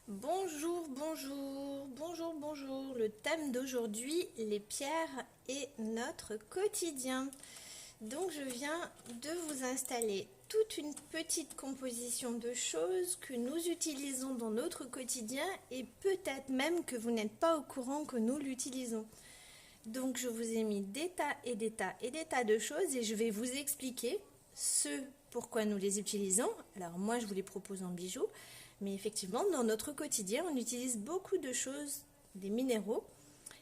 Bonjour, bonjour, bonjour, bonjour. Le thème d'aujourd'hui, les pierres et notre quotidien. Donc je viens de vous installer toute une petite composition de choses que nous utilisons dans notre quotidien et peut-être même que vous n'êtes pas au courant que nous l'utilisons. Donc je vous ai mis des tas et des tas et des tas de choses et je vais vous expliquer ce pourquoi nous les utilisons. Alors moi je vous les propose en bijoux, mais effectivement dans notre quotidien on utilise beaucoup de choses, des minéraux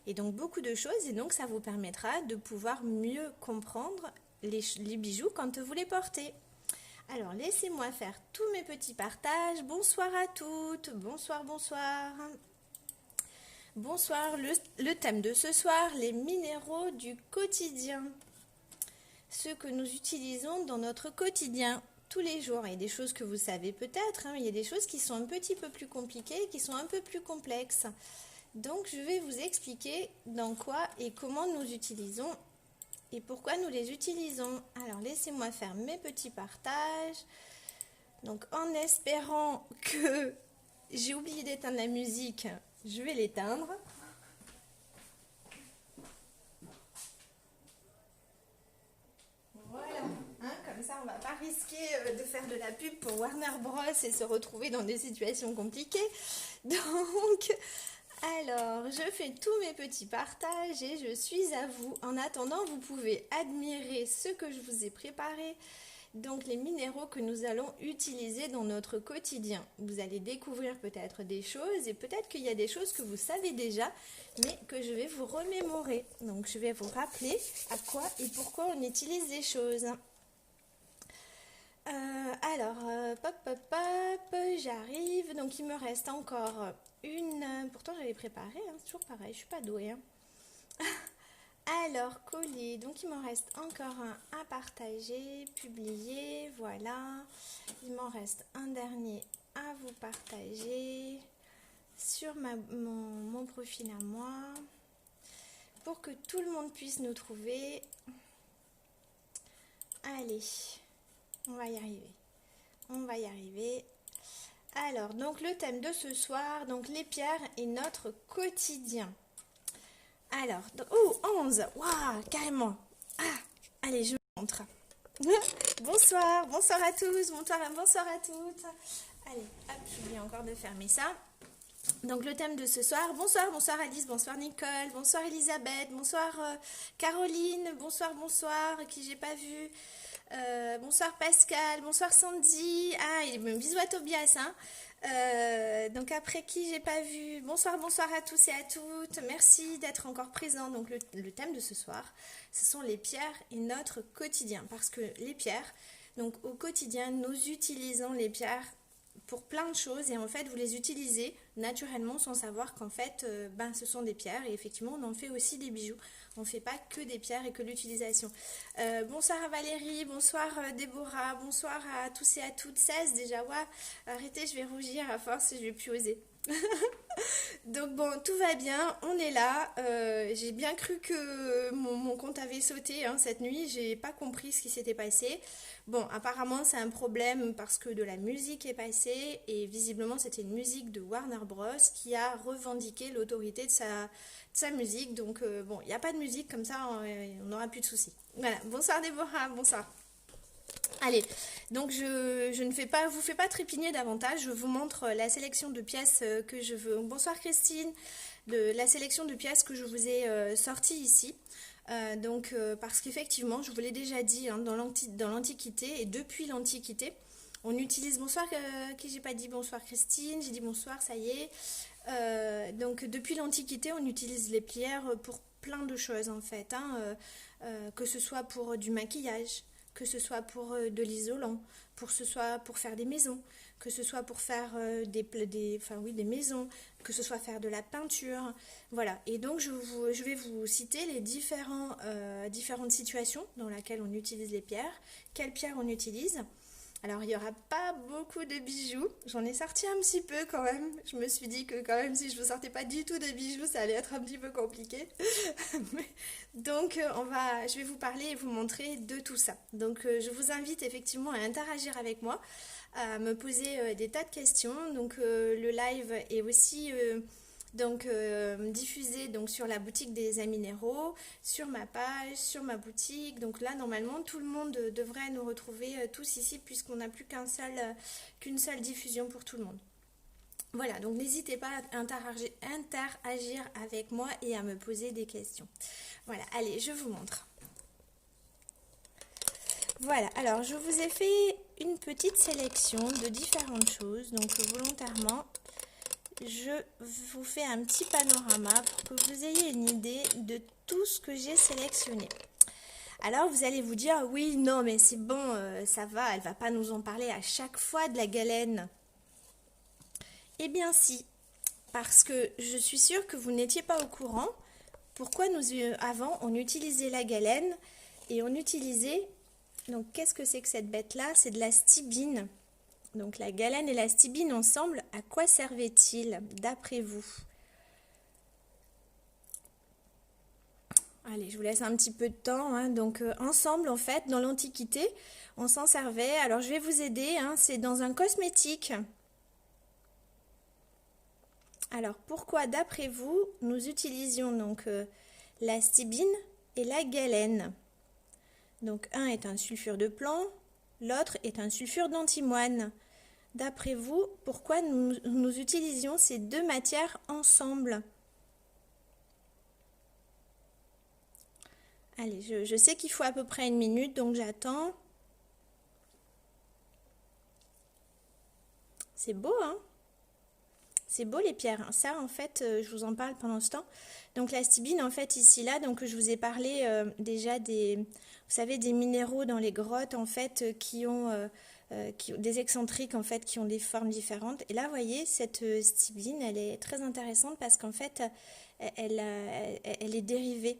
et donc beaucoup de choses et donc ça vous permettra de pouvoir mieux comprendre les bijoux quand vous les portez. Alors laissez-moi faire tous mes petits partages. Bonsoir à toutes, bonsoir, bonsoir. Bonsoir, le thème de ce soir, les minéraux du quotidien. Ce que nous utilisons dans notre quotidien tous les jours. Il y a des choses que vous savez peut-être, il y a des choses qui sont un petit peu plus compliquées, qui sont un peu plus complexes. Donc je vais vous expliquer dans quoi et comment nous utilisons et pourquoi nous les utilisons. Alors laissez-moi faire mes petits partages. Donc en espérant que j'ai oublié d'éteindre la musique, je vais l'éteindre. Voilà, comme ça on va pas risquer de faire de la pub pour Warner Bros et se retrouver dans des situations compliquées. Donc, alors, je fais tous mes petits partages et je suis à vous. En attendant, vous pouvez admirer ce que je vous ai préparé. Donc les minéraux que nous allons utiliser dans notre quotidien. Vous allez découvrir peut-être des choses et peut-être qu'il y a des choses que vous savez déjà, mais que je vais vous remémorer. Donc je vais vous rappeler à quoi et pourquoi on utilise les choses. Pop, pop, pop, j'arrive. Donc il me reste encore une... Pourtant j'avais préparé, c'est toujours pareil, je suis pas douée. Alors, coller, donc il m'en reste encore un à partager, publier, voilà. Il m'en reste un dernier à vous partager sur mon profil à moi pour que tout le monde puisse nous trouver. Allez, on va y arriver. On va y arriver. Alors, donc le thème de ce soir, donc les pierres et notre quotidien. Alors, oh, 11, waouh, carrément. Ah, allez, je vous montre. Bonsoir, bonsoir à tous, bonsoir à toutes. Allez, hop, j'oublie encore de fermer ça. Donc le thème de ce soir, bonsoir Alice, bonsoir Nicole, bonsoir Elisabeth, bonsoir Caroline, bonsoir, qui j'ai pas vu. Bonsoir Pascal, bonsoir Sandy. Ah, et bisous à Tobias, donc après qui j'ai pas vu. Bonsoir à tous et à toutes. Merci d'être encore présents. Donc le thème de ce soir, ce sont les pierres et notre quotidien. Parce que les pierres, donc au quotidien, nous utilisons les pierres pour plein de choses et en fait vous les utilisez naturellement sans savoir qu'en fait ce sont des pierres et effectivement on en fait aussi des bijoux. On ne fait pas que des pierres et que l'utilisation. Bonsoir à Valérie, bonsoir Déborah, bonsoir à tous et à toutes. 16 déjà, ouais. Arrêtez, je vais rougir à force, je vais plus oser. Donc bon, tout va bien, on est là. J'ai bien cru que mon compte avait sauté cette nuit, j'ai pas compris ce qui s'était passé. Bon, apparemment c'est un problème parce que de la musique est passée et visiblement c'était une musique de Warner Bros qui a revendiqué l'autorité de sa musique. Donc bon, il n'y a pas de musique comme ça, on n'aura plus de soucis. Voilà, bonsoir Déborah, bonsoir. Allez, donc je ne vous fais pas trépigner davantage, je vous montre la sélection de pièces que je veux. Bonsoir Christine, la sélection de pièces que je vous ai sorties ici. Parce qu'effectivement, je vous l'ai déjà dit, dans l'Antiquité et depuis l'Antiquité, on utilise, bonsoir, qui j'ai pas dit bonsoir Christine, j'ai dit bonsoir, ça y est. Donc depuis l'Antiquité, on utilise les pierres pour plein de choses en fait, que ce soit pour du maquillage, que ce soit pour de l'isolant, que ce soit pour faire des maisons, que ce soit pour faire des maisons, que ce soit faire de la peinture, voilà. Et donc je vais vous citer les différentes situations dans lesquelles on utilise les pierres, quelles pierres on utilise. Alors il n'y aura pas beaucoup de bijoux, j'en ai sorti un petit peu quand même, je me suis dit que quand même si je ne vous sortais pas du tout de bijoux ça allait être un petit peu compliqué. Donc je vais vous parler et vous montrer de tout ça. Donc je vous invite effectivement à interagir avec moi, à me poser des tas de questions. Donc le live est aussi diffusé donc, sur la boutique des Amis Nero, sur ma page, sur ma boutique. Donc là, normalement, tout le monde devrait nous retrouver tous ici puisqu'on n'a plus qu'une seule diffusion pour tout le monde. Voilà, donc n'hésitez pas à interagir avec moi et à me poser des questions. Voilà, allez, je vous montre. Voilà, alors je vous ai fait une petite sélection de différentes choses. Donc volontairement, je vous fais un petit panorama pour que vous ayez une idée de tout ce que j'ai sélectionné. Alors vous allez vous dire, oui, non, mais c'est bon, ça va, elle va pas nous en parler à chaque fois de la galène. Eh bien si, parce que je suis sûre que vous n'étiez pas au courant. Pourquoi avant, on utilisait la galène et on utilisait... Donc, qu'est-ce que c'est que cette bête-là? C'est de la stibine. Donc, la galène et la stibine ensemble, à quoi servait-il, d'après vous? Allez, je vous laisse un petit peu de temps. Hein. Donc, ensemble, en fait, dans l'Antiquité, on s'en servait. Alors, je vais vous aider. Hein. C'est dans un cosmétique. Alors, pourquoi, d'après vous, nous utilisions donc la stibine et la galène? Donc, un est un sulfure de plomb, l'autre est un sulfure d'antimoine. D'après vous, pourquoi nous utilisions ces deux matières ensemble? Allez, je sais qu'il faut à peu près 1 minute, donc j'attends. C'est beau, hein? C'est beau les pierres. Ça, en fait, je vous en parle pendant ce temps. Donc la stibine, en fait, ici, là, donc je vous ai parlé déjà des, vous savez, des minéraux dans les grottes, en fait, qui ont des excentriques, en fait, qui ont des formes différentes. Et là, vous voyez, cette stibine, elle est très intéressante parce qu'en fait, elle est dérivée.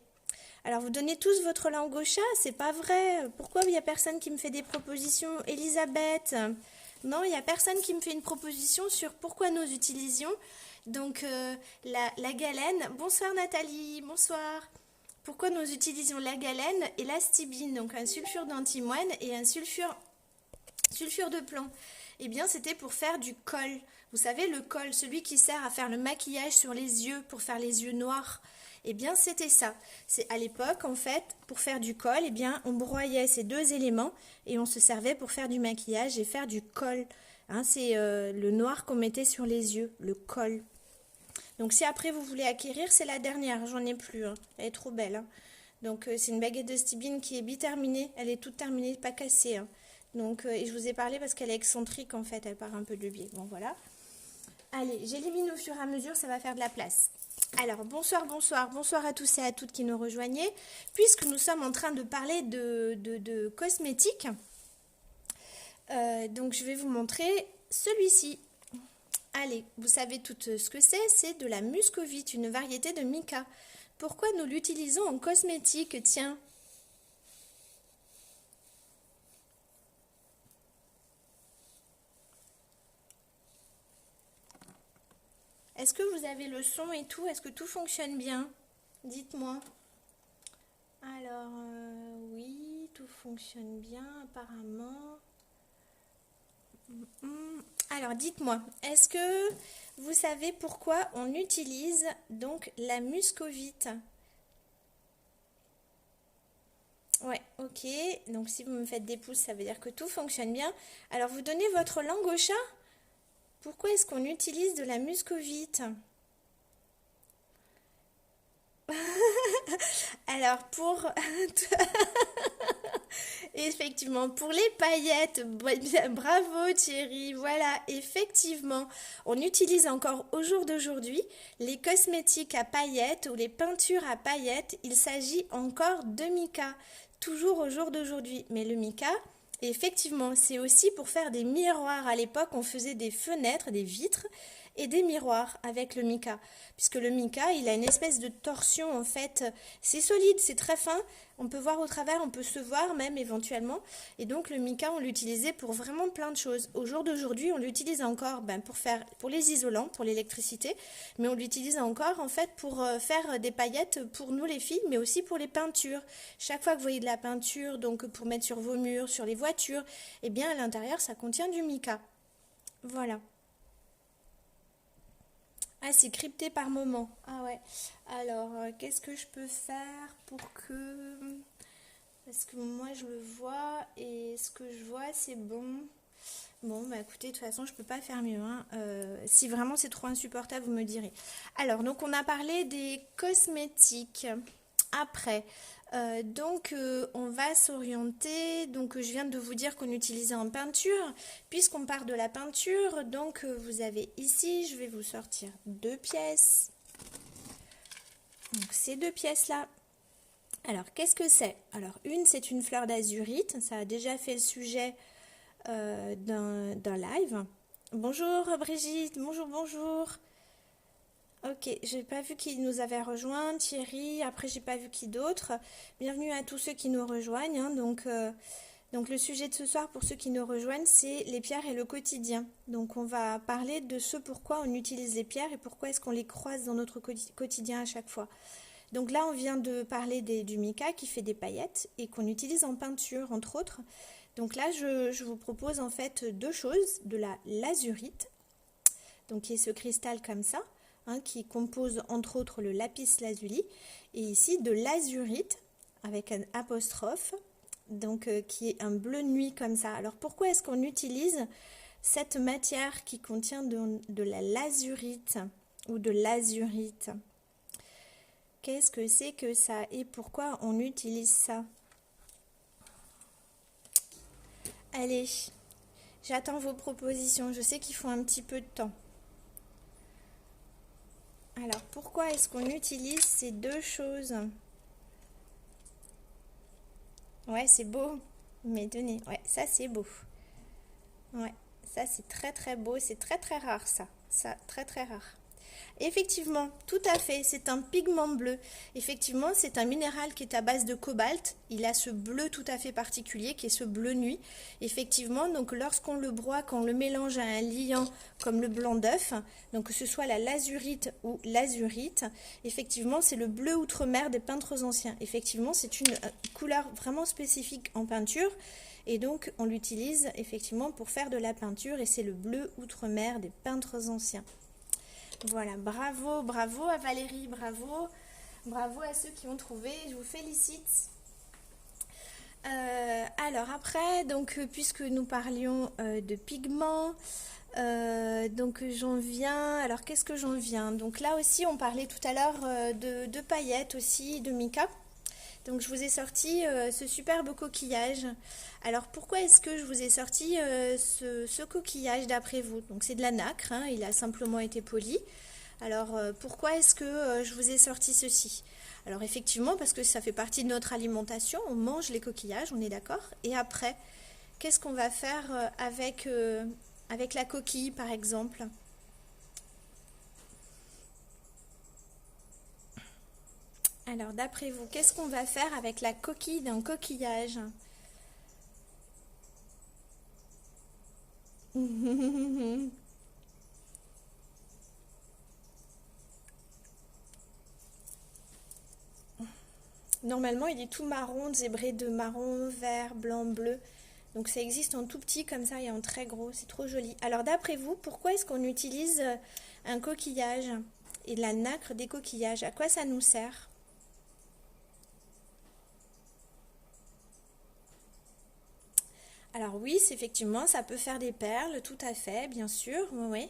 Alors, vous donnez tous votre langue au chat, c'est pas vrai. Pourquoi il n'y a personne qui me fait des propositions? Elisabeth? Non, il n'y a personne qui me fait une proposition sur pourquoi nous utilisions donc la galène. Bonsoir Nathalie, bonsoir. Pourquoi nous utilisions la galène et la stibine, donc un sulfure d'antimoine et un sulfure de plomb? Eh bien, c'était pour faire du col. Vous savez, le col, celui qui sert à faire le maquillage sur les yeux, pour faire les yeux noirs. Eh bien, c'était ça. C'est à l'époque, en fait, pour faire du col, eh bien, on broyait ces deux éléments et on se servait pour faire du maquillage et faire du col. Hein, c'est le noir qu'on mettait sur les yeux, le col. Donc, si après vous voulez acquérir, c'est la dernière. J'en ai plus. Hein. Elle est trop belle. Hein. Donc, c'est une baguette de stibine qui est biterminée. Elle est toute terminée, pas cassée. Hein. Donc, et je vous ai parlé parce qu'elle est excentrique, en fait. Elle part un peu de biais. Bon, voilà. Allez, j'élimine au fur et à mesure, ça va faire de la place. Alors, bonsoir à tous et à toutes qui nous rejoignez. Puisque nous sommes en train de parler de cosmétiques, donc je vais vous montrer celui-ci. Allez, vous savez tout ce que c'est de la muscovite, une variété de mica. Pourquoi nous l'utilisons en cosmétique? Tiens. Est-ce que vous avez le son et tout? Est-ce que tout fonctionne bien? Dites-moi. Alors, oui, tout fonctionne bien apparemment. Alors, dites-moi, est-ce que vous savez pourquoi on utilise donc la muscovite? Ouais, ok. Donc, si vous me faites des pouces, ça veut dire que tout fonctionne bien. Alors, vous donnez votre langue au chat? Pourquoi est-ce qu'on utilise de la muscovite? Alors, effectivement, pour les paillettes, bravo Thierry, voilà, effectivement, on utilise encore au jour d'aujourd'hui les cosmétiques à paillettes ou les peintures à paillettes, il s'agit encore de mica, toujours au jour d'aujourd'hui. Mais le mica, effectivement, c'est aussi pour faire des miroirs. À l'époque, on faisait des fenêtres, des vitres et des miroirs avec le mica. Puisque le mica, il a une espèce de torsion en fait. C'est solide, c'est très fin. On peut voir au travers, on peut se voir même éventuellement. Et donc le mica, on l'utilisait pour vraiment plein de choses. Au jour d'aujourd'hui, on l'utilise encore pour les isolants, pour l'électricité. Mais on l'utilise encore en fait pour faire des paillettes pour nous les filles, mais aussi pour les peintures. Chaque fois que vous voyez de la peinture, donc pour mettre sur vos murs, sur les voitures, eh bien à l'intérieur, ça contient du mica. Voilà. Ah, c'est crypté par moment. Ah ouais. Alors, qu'est-ce que je peux faire pour que... Parce que moi, je le vois et ce que je vois, c'est bon. Bon, bah écoutez, de toute façon, je peux pas faire mieux, hein. Si vraiment c'est trop insupportable, vous me direz. Alors, donc on a parlé des cosmétiques. Après, on va s'orienter. Donc, je viens de vous dire qu'on utilisait en peinture. Puisqu'on part de la peinture, donc vous avez ici, je vais vous sortir deux pièces. Donc, ces deux pièces-là. Alors, qu'est-ce que c'est? Alors, une, c'est une fleur d'azurite. Ça a déjà fait le sujet d'un live. Bonjour Brigitte, bonjour, bonjour. Ok, j'ai pas vu qui nous avait rejoint, Thierry, après j'ai pas vu qui d'autre. Bienvenue à tous ceux qui nous rejoignent, hein. Donc le sujet de ce soir pour ceux qui nous rejoignent, c'est les pierres et le quotidien. Donc on va parler de ce pourquoi on utilise les pierres et pourquoi est-ce qu'on les croise dans notre quotidien à chaque fois. Donc là on vient de parler du mica qui fait des paillettes et qu'on utilise en peinture entre autres. Donc là, je vous propose en fait deux choses, de la lazurite, donc qui est ce cristal comme ça, hein, qui compose entre autres le lapis lazuli, et ici de l'azurite avec un apostrophe, donc qui est un bleu nuit comme ça. Alors pourquoi est-ce qu'on utilise cette matière qui contient de la lazurite ou de l'azurite? Qu'est-ce que c'est que ça et pourquoi on utilise ça? Allez, j'attends vos propositions. Je sais qu'il faut un petit peu de temps. Alors, pourquoi est-ce qu'on utilise ces deux choses? Ouais, c'est beau. Mais tenez, ouais, ça c'est beau. Ouais, ça c'est très très beau. C'est très très rare ça. Ça, très très rare. Effectivement, tout à fait, c'est un pigment bleu. Effectivement, c'est un minéral qui est à base de cobalt. Il a ce bleu tout à fait particulier qui est ce bleu nuit. Effectivement, donc lorsqu'on le broie, qu'on le mélange à un liant comme le blanc d'œuf, donc que ce soit la lazurite ou l'azurite, effectivement, c'est le bleu outre-mer des peintres anciens. Effectivement, c'est une couleur vraiment spécifique en peinture. Et donc, on l'utilise effectivement pour faire de la peinture et c'est le bleu outre-mer des peintres anciens. Voilà, bravo, bravo à Valérie, bravo, bravo à ceux qui ont trouvé, je vous félicite. Alors après, donc puisque nous parlions de pigments, donc j'en viens, alors qu'est-ce que j'en viens? Donc là aussi, on parlait tout à l'heure de paillettes aussi, de mica. Donc je vous ai sorti ce superbe coquillage. Alors pourquoi est-ce que je vous ai sorti ce coquillage d'après vous? Donc c'est de la nacre, hein, il a simplement été poli. Alors pourquoi est-ce que je vous ai sorti ceci? Alors effectivement parce que ça fait partie de notre alimentation, on mange les coquillages, on est d'accord. Et après, qu'est-ce qu'on va faire avec la coquille par exemple? Alors d'après vous, qu'est-ce qu'on va faire avec la coquille d'un coquillage? Normalement, il est tout marron, zébré de marron, vert, blanc, bleu. Donc ça existe en tout petit comme ça et en très gros. C'est trop joli. Alors d'après vous, pourquoi est-ce qu'on utilise un coquillage et de la nacre des coquillages? À quoi ça nous sert? Alors oui, effectivement, ça peut faire des perles, tout à fait, bien sûr. Oui, oui.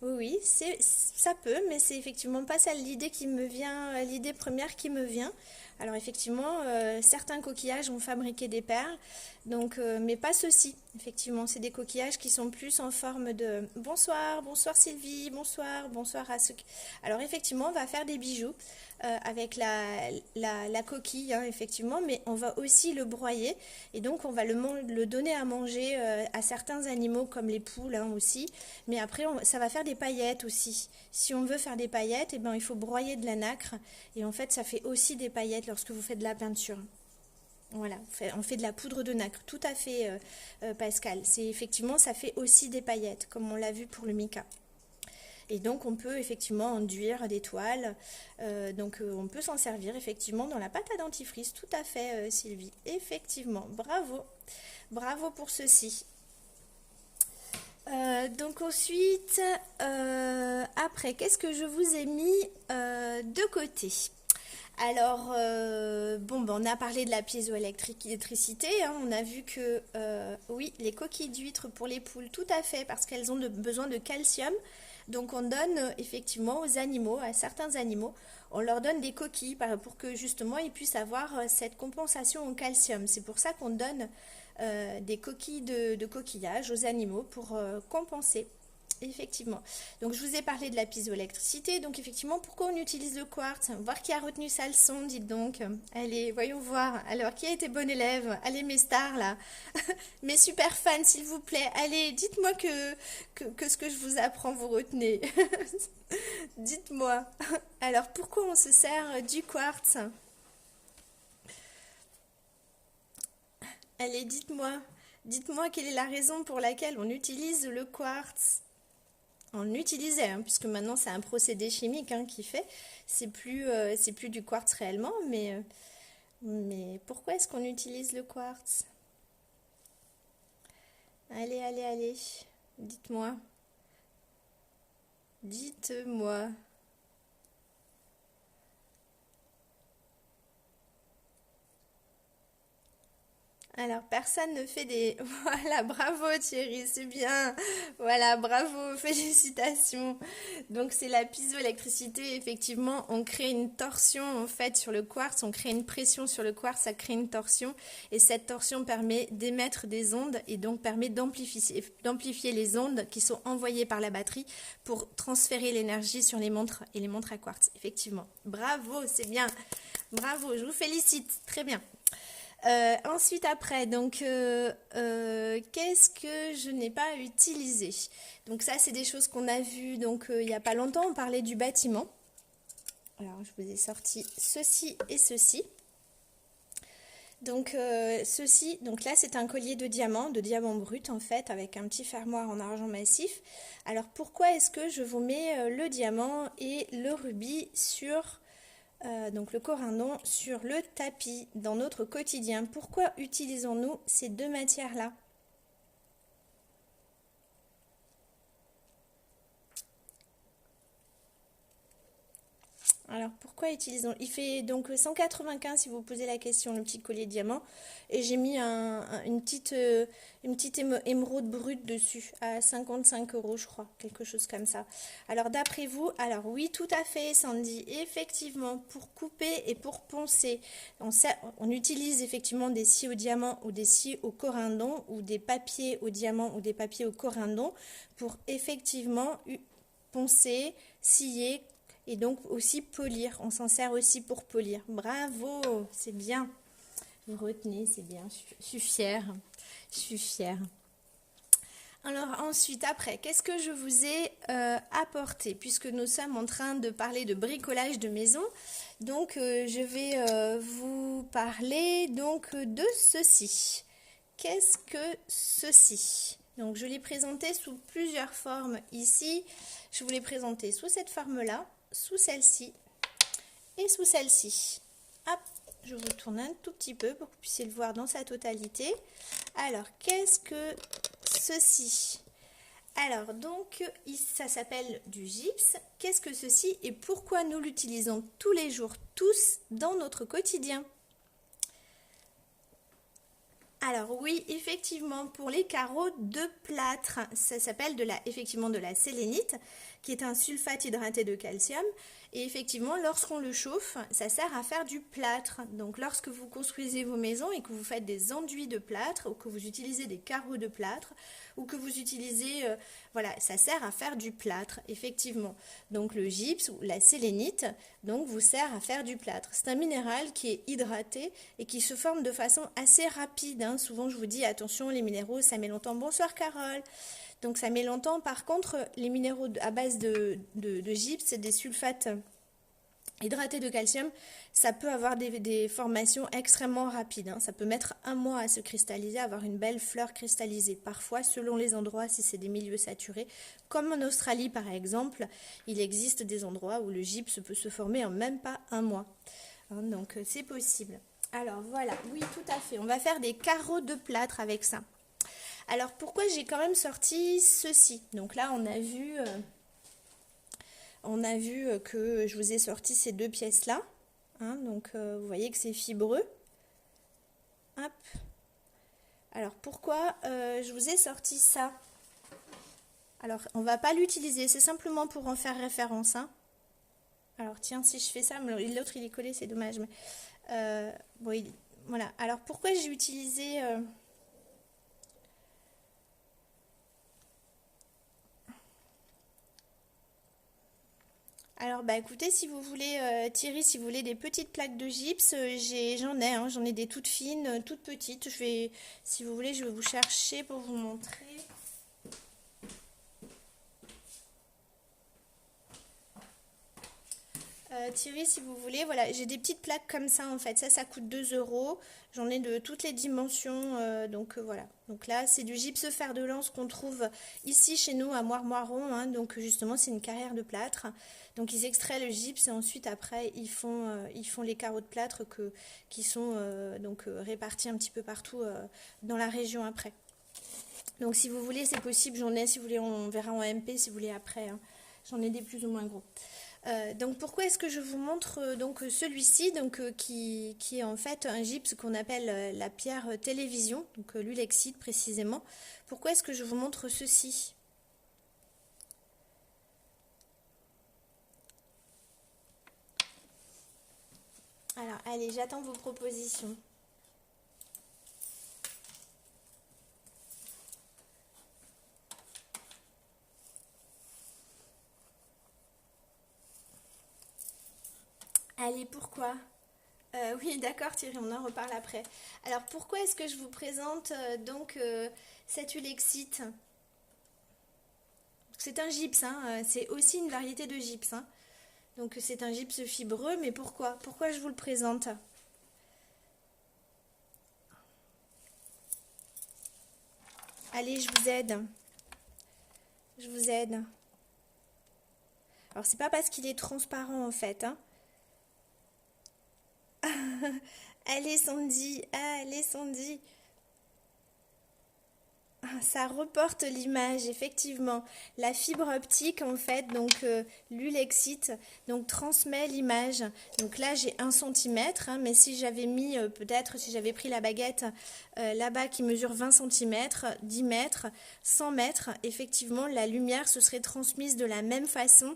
Oui, oui, ça peut, mais c'est effectivement pas celle l'idée qui me vient, l'idée première qui me vient. Alors effectivement, certains coquillages ont fabriqué des perles, donc, mais pas ceux-ci. Effectivement, c'est des coquillages qui sont plus en forme de... Bonsoir, bonsoir Sylvie, bonsoir, bonsoir à ceux qui... Alors effectivement, on va faire des bijoux avec la coquille, hein, effectivement, mais on va aussi le broyer et donc on va le donner à manger à certains animaux comme les poules, hein, aussi. Mais après, ça va faire des paillettes aussi. Si on veut faire des paillettes, eh ben, il faut broyer de la nacre. Et en fait, ça fait aussi des paillettes lorsque vous faites de la peinture. Voilà, on fait de la poudre de nacre. Tout à fait, Pascal. C'est effectivement, ça fait aussi des paillettes, comme on l'a vu pour le mica. Et donc, on peut effectivement enduire des toiles. On peut s'en servir effectivement dans la pâte à dentifrice. Tout à fait, Sylvie. Effectivement, bravo. Bravo pour ceci. Donc ensuite, après, qu'est-ce que je vous ai mis de côté? Alors, bon, ben, on a parlé de la piézoélectricité, hein, on a vu que, oui, les coquilles d'huîtres pour les poules, tout à fait, parce qu'elles ont besoin de calcium. Donc, on donne effectivement aux animaux, à certains animaux, on leur donne des coquilles pour que justement ils puissent avoir cette compensation en calcium. C'est pour ça qu'on donne des coquilles de coquillage aux animaux pour compenser. Effectivement. Donc je vous ai parlé de la piézoélectricité. Donc effectivement, pourquoi on utilise le quartz? Voir qui a retenu ça leçon, dites donc. Allez, voyons voir. Alors, qui a été bon élève? Allez, mes stars là. Mes super fans, s'il vous plaît. Allez, dites-moi que ce que je vous apprends, vous retenez. Dites-moi. Alors, pourquoi on se sert du quartz? Allez, dites-moi. Dites-moi quelle est la raison pour laquelle on utilise le quartz. On l'utilisait, hein, puisque maintenant c'est un procédé chimique hein, qui fait. C'est plus du quartz réellement, mais pourquoi est-ce qu'on utilise le quartz? Allez, allez, allez. Dites-moi. Dites-moi. Alors, personne ne fait des... Voilà, bravo Thierry, c'est bien. Voilà, bravo, félicitations. Donc, c'est la piézoélectricité. Effectivement, on crée une torsion en fait sur le quartz. On crée une pression sur le quartz, ça crée une torsion. Et cette torsion permet d'émettre des ondes et donc permet d'amplifier les ondes qui sont envoyées par la batterie pour transférer l'énergie sur les montres et les montres à quartz. Effectivement. Bravo, c'est bien. Bravo, je vous félicite. Très bien. Ensuite après, donc qu'est-ce que je n'ai pas utilisé? Donc ça c'est des choses qu'on a vues donc il n'y a pas longtemps, on parlait du bâtiment. Alors je vous ai sorti ceci et ceci. Donc ceci, donc là c'est un collier de diamant brut en fait, avec un petit fermoir en argent massif. Alors pourquoi est-ce que je vous mets le diamant et le rubis sur... donc le corindon sur le tapis dans notre quotidien? Pourquoi utilisons-nous ces deux matières-là? Alors pourquoi utilisons... Il fait donc 195 si vous posez la question, le petit collier diamant. Et j'ai mis une petite émeraude brute dessus à 55 € je crois, quelque chose comme ça. Alors d'après vous, alors oui tout à fait Sandy, effectivement pour couper et pour poncer, on utilise effectivement des scies au diamant ou des scies au corindon ou des papiers au diamant ou des papiers au corindon pour effectivement poncer, scier, et donc aussi polir. On s'en sert aussi pour polir. Bravo, c'est bien. Vous retenez, c'est bien. Je suis fière. Je suis fière. Alors ensuite, après, qu'est-ce que je vous ai apporté? Puisque nous sommes en train de parler de bricolage de maison. Donc je vais vous parler donc de ceci. Qu'est-ce que ceci? Donc je l'ai présenté sous plusieurs formes ici. Je vous l'ai présenté sous cette forme-là, sous celle-ci et sous celle-ci. Hop, je vous tourne un tout petit peu pour que vous puissiez le voir dans sa totalité. Alors, qu'est-ce que ceci? Alors, donc, ça s'appelle du gypse. Qu'est-ce que ceci et pourquoi nous l'utilisons tous les jours, tous, dans notre quotidien? Alors oui, effectivement, pour les carreaux de plâtre, ça s'appelle effectivement de la sélénite, qui est un sulfate hydraté de calcium. Et effectivement, lorsqu'on le chauffe, ça sert à faire du plâtre. Donc lorsque vous construisez vos maisons et que vous faites des enduits de plâtre, ou que vous utilisez des carreaux de plâtre, ou que vous utilisez... voilà, ça sert à faire du plâtre, effectivement. Donc le gypse ou la sélénite donc, vous sert à faire du plâtre. C'est un minéral qui est hydraté et qui se forme de façon assez rapide. Hein. Souvent, je vous dis, attention, les minéraux, ça met longtemps. Bonsoir Carole. Donc ça met longtemps. Par contre, les minéraux à base de gypse, des sulfates hydratés de calcium, ça peut avoir des formations extrêmement rapides. Hein. Ça peut mettre 1 mois à se cristalliser, avoir une belle fleur cristallisée. Parfois, selon les endroits, si c'est des milieux saturés, comme en Australie par exemple, il existe des endroits où le gypse peut se former en même pas 1 mois. Hein, donc c'est possible. Alors voilà, oui tout à fait. On va faire des carreaux de plâtre avec ça. Alors pourquoi j'ai quand même sorti ceci? Donc là on a vu que je vous ai sorti ces deux pièces là, hein, donc vous voyez que c'est fibreux. Hop. Alors pourquoi je vous ai sorti ça? Alors on va pas l'utiliser, c'est simplement pour en faire référence, hein. Alors tiens, si je fais ça, l'autre il est collé, c'est dommage, mais bon, voilà. Alors pourquoi j'ai utilisé alors bah écoutez, si vous voulez Thierry, si vous voulez des petites plaques de gypse, j'en ai des toutes fines, toutes petites. Si vous voulez, je vais vous chercher pour vous montrer. Thierry, si vous voulez, voilà, j'ai des petites plaques comme ça en fait. Ça coûte 2 €. J'en ai de toutes les dimensions. Donc voilà. Donc là, c'est du gypse fer de lance qu'on trouve ici chez nous à Moirmoiron, hein. Donc justement, c'est une carrière de plâtre. Donc ils extraient le gypse et ensuite après ils font les carreaux de plâtre qui sont répartis un petit peu partout dans la région après. Donc si vous voulez, c'est possible. J'en ai, si vous voulez, on verra en MP si vous voulez après, hein. J'en ai des plus ou moins gros. Donc pourquoi est-ce que je vous montre donc celui-ci qui est en fait un gypse qu'on appelle la pierre télévision, donc l'ulexite précisément. Pourquoi est-ce que je vous montre ceci? Alors allez, j'attends vos propositions. Allez, pourquoi? Oui, d'accord Thierry, on en reparle après. Alors pourquoi est-ce que je vous présente cette ulexite? C'est un gypse, hein, c'est aussi une variété de gypse, hein. Donc c'est un gypse fibreux, mais pourquoi? Pourquoi je vous le présente? Allez, je vous aide. Je vous aide. Alors c'est pas parce qu'il est transparent en fait, hein. Allez Sandy, allez Sandy. Ça reporte l'image, effectivement. La fibre optique, en fait, l'ulexite, donc transmet l'image. Donc là, j'ai 1 centimètre, hein, mais si j'avais mis, peut-être, si j'avais pris la baguette là-bas qui mesure 20 centimètres, 10 mètres, 100 mètres, effectivement, la lumière se serait transmise de la même façon.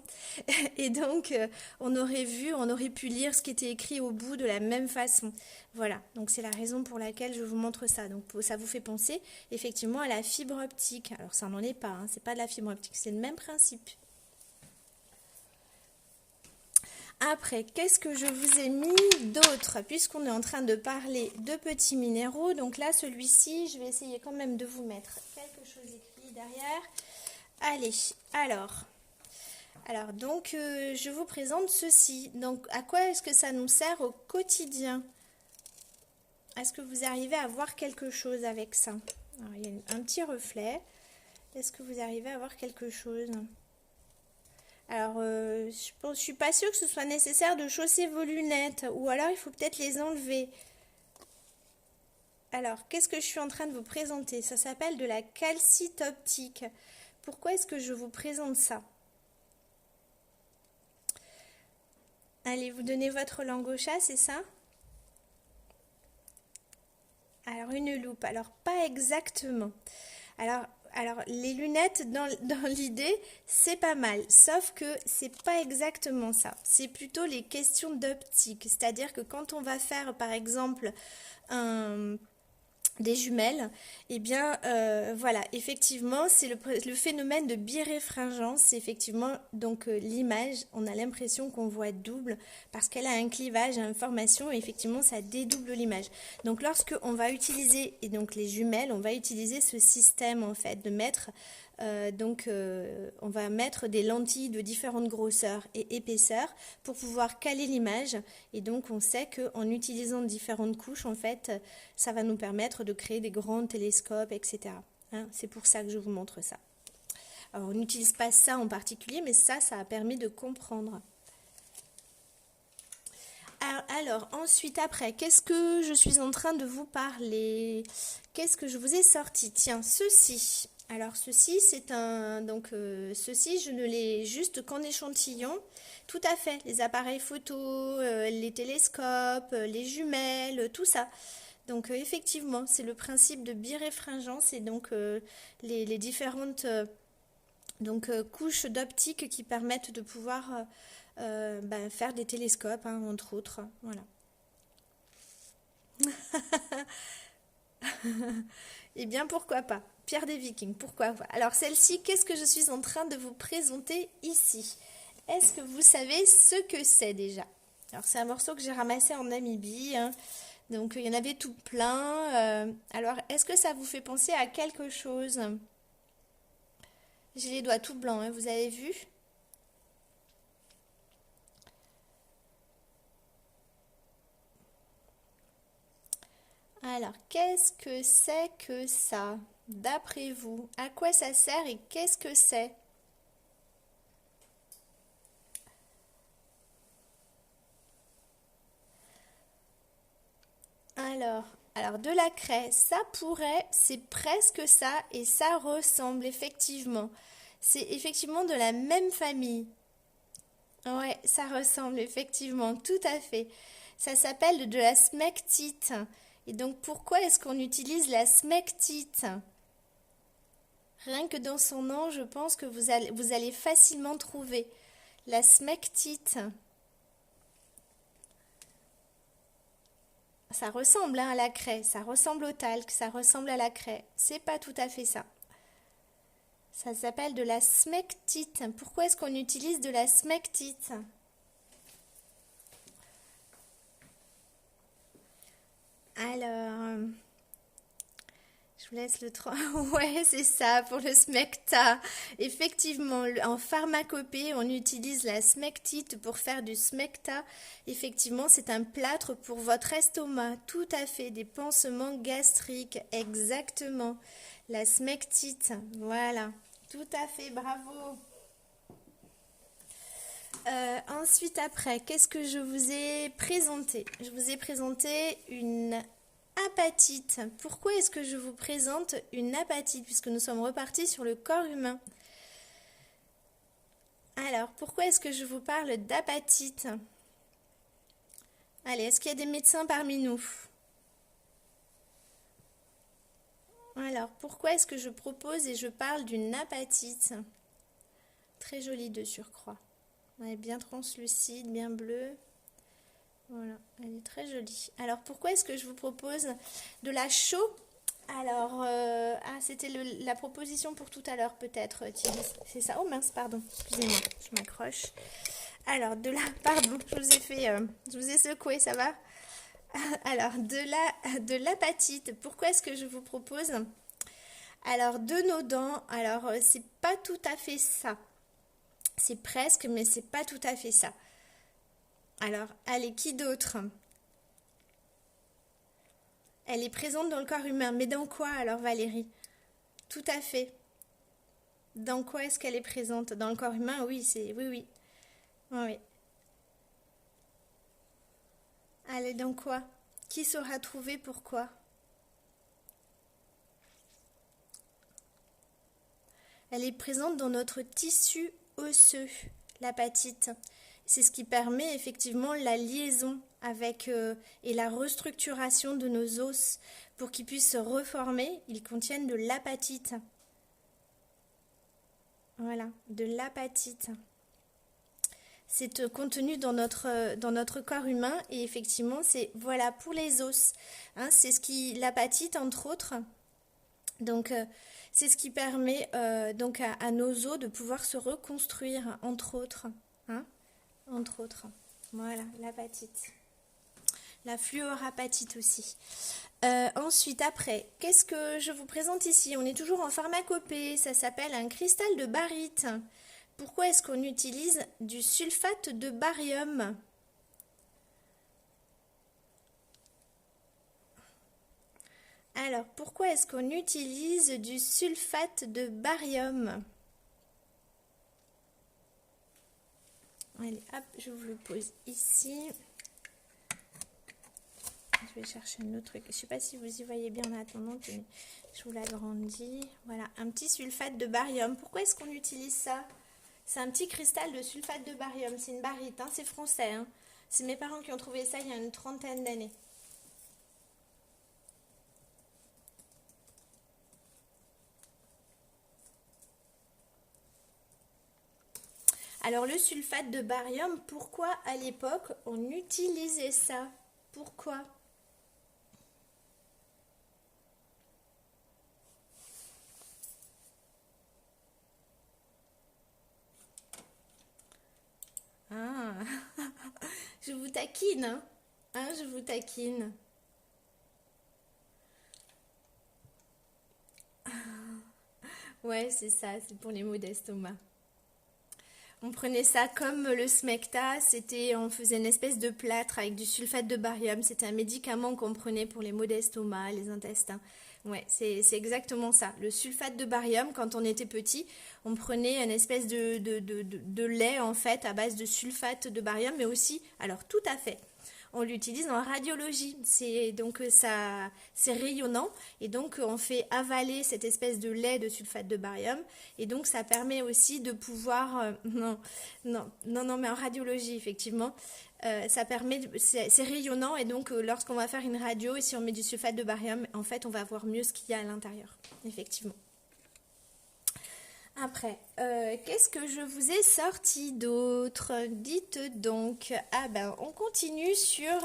Et donc, on aurait pu lire ce qui était écrit au bout de la même façon. Voilà, donc c'est la raison pour laquelle je vous montre ça. Donc ça vous fait penser effectivement à la fibre optique. Alors ça n'en est pas, hein, c'est pas de la fibre optique, c'est le même principe. Après, qu'est-ce que je vous ai mis d'autre? Puisqu'on est en train de parler de petits minéraux, donc là celui-ci, je vais essayer quand même de vous mettre quelque chose écrit derrière. Allez, alors donc je vous présente ceci. Donc à quoi est-ce que ça nous sert au quotidien? Est-ce que vous arrivez à voir quelque chose avec ça? Alors, il y a un petit reflet. Est-ce que vous arrivez à voir quelque chose? Alors, je ne suis pas sûre que ce soit nécessaire de chausser vos lunettes. Ou alors, il faut peut-être les enlever. Alors, qu'est-ce que je suis en train de vous présenter? Ça s'appelle de la calcite optique. Pourquoi est-ce que je vous présente ça? Allez, vous donnez votre langue au chat, c'est ça? Alors, une loupe. Alors, pas exactement. Alors les lunettes, dans l'idée, c'est pas mal. Sauf que c'est pas exactement ça. C'est plutôt les questions d'optique. C'est-à-dire que quand on va faire, par exemple, des jumelles, eh bien voilà, effectivement c'est le phénomène de biréfringence. C'est effectivement donc l'image, on a l'impression qu'on voit double parce qu'elle a un clivage, une formation, et effectivement ça dédouble l'image. Donc lorsque on va utiliser les jumelles, on va utiliser ce système en fait de mettre on va mettre des lentilles de différentes grosseurs et épaisseurs pour pouvoir caler l'image, et donc on sait qu'en utilisant différentes couches, en fait, ça va nous permettre de créer des grands télescopes, etc. Hein, c'est pour ça que je vous montre ça. Alors on n'utilise pas ça en particulier, mais ça a permis de comprendre. Alors, ensuite, après, qu'est-ce que je suis en train de vous parler? Qu'est-ce que je vous ai sorti? Tiens, ceci. Alors, ceci, c'est un... Donc, ceci, je ne l'ai juste qu'en échantillon. Tout à fait. Les appareils photo, les télescopes, les jumelles, tout ça. Donc, effectivement, c'est le principe de biréfringence et donc les différentes couches d'optique qui permettent de pouvoir faire des télescopes, hein, entre autres. Voilà. Eh bien, pourquoi pas? Pierre des Vikings, pourquoi pas? Alors, celle-ci, qu'est-ce que je suis en train de vous présenter ici? Est-ce que vous savez ce que c'est déjà? Alors, c'est un morceau que j'ai ramassé en Namibie, hein. Donc, il y en avait tout plein. Alors, est-ce que ça vous fait penser à quelque chose? J'ai les doigts tout blancs, hein, vous avez vu? Alors, qu'est-ce que c'est que ça? D'après vous, à quoi ça sert et qu'est-ce que c'est? Alors, alors de la craie, ça pourrait, c'est presque ça et ça ressemble effectivement. C'est effectivement de la même famille. Ouais, ça ressemble effectivement, tout à fait. Ça s'appelle de la smectite. Et donc pourquoi est-ce qu'on utilise la smectite? Rien que dans son nom, je pense que vous allez facilement trouver la smectite. Ça ressemble, hein, à la craie, ça ressemble au talc, ça ressemble à la craie. C'est pas tout à fait ça. Ça s'appelle de la smectite. Pourquoi est-ce qu'on utilise de la smectite? Alors, je vous laisse le 3. Ouais, c'est ça, pour le smecta. Effectivement, en pharmacopée, on utilise la smectite pour faire du smecta. Effectivement, c'est un plâtre pour votre estomac. Tout à fait, des pansements gastriques. Exactement. La smectite, voilà. Tout à fait, bravo. Ensuite, après, qu'est-ce que je vous ai présenté? Je vous ai présenté une apatite. Pourquoi est-ce que je vous présente une apatite? Puisque nous sommes repartis sur le corps humain. Alors, pourquoi est-ce que je vous parle d'apatite? Allez, est-ce qu'il y a des médecins parmi nous? Alors, pourquoi est-ce que je propose et je parle d'une apatite? Très jolie de surcroît. Elle est bien translucide, bien bleue. Voilà, elle est très jolie. Alors, pourquoi est-ce que je vous propose de la chaux? Alors, c'était la proposition pour tout à l'heure, peut-être, Thierry. C'est ça? Oh mince, pardon. Excusez-moi, je m'accroche. Alors, pardon, je vous ai secoué, ça va? Alors, de l'apatite. Pourquoi est-ce que je vous propose? Alors, de nos dents. Alors, c'est pas tout à fait ça. C'est presque, mais c'est pas tout à fait ça. Alors, allez, qui d'autre? Elle est présente dans le corps humain. Mais dans quoi alors, Valérie? Tout à fait. Dans quoi est-ce qu'elle est présente? Dans le corps humain? Oui, oui, oui. Oui. Elle est dans quoi? Qui saura trouver pourquoi? Elle est présente dans notre tissu osseux, l'apatite. C'est ce qui permet effectivement la liaison avec et la restructuration de nos os pour qu'ils puissent se reformer. Ils contiennent de l'apatite. Voilà, de l'apatite. C'est contenu dans notre corps humain et effectivement c'est voilà pour les os. Hein, c'est ce qui l'apatite entre autres. Donc c'est ce qui permet donc à nos os de pouvoir se reconstruire entre autres. Hein, entre autres. Voilà, l'apatite. La fluorapatite aussi. Ensuite, après, qu'est-ce que je vous présente ici? On est toujours en pharmacopée, ça s'appelle un cristal de baryte. Pourquoi est-ce qu'on utilise du sulfate de barium? Alors, pourquoi est-ce qu'on utilise du sulfate de barium? Allez, hop, je vous le pose ici. je vais chercher un autre truc. Je ne sais pas si vous y voyez bien en attendant. Tenez, je vous l'agrandis. Voilà, un petit sulfate de barium. Pourquoi est-ce qu'on utilise ça? C'est un petit cristal de sulfate de barium. C'est une barite, hein, c'est français. Hein. C'est mes parents qui ont trouvé ça il y a une 30aine d'années. Alors le sulfate de barium, pourquoi à l'époque on utilisait ça? Pourquoi? Ah, je vous taquine, hein? Hein, je vous taquine. Ouais, c'est ça, c'est pour les maux d'estomac. On prenait ça comme le smecta, on faisait une espèce de plâtre avec du sulfate de barium. C'était un médicament qu'on prenait pour les maux d'estomac, les intestins. Ouais, c'est exactement ça. Le sulfate de barium, quand on était petit, on prenait une espèce de lait en fait à base de sulfate de barium, mais aussi, alors tout à fait, on l'utilise en radiologie. C'est rayonnant et donc on fait avaler cette espèce de lait de sulfate de barium et donc ça permet aussi de pouvoir non mais en radiologie effectivement ça permet c'est rayonnant et donc lorsqu'on va faire une radio et si on met du sulfate de barium en fait on va voir mieux ce qu'il y a à l'intérieur effectivement. Après, qu'est-ce que je vous ai sorti d'autre? Dites donc. Ah ben, on continue sur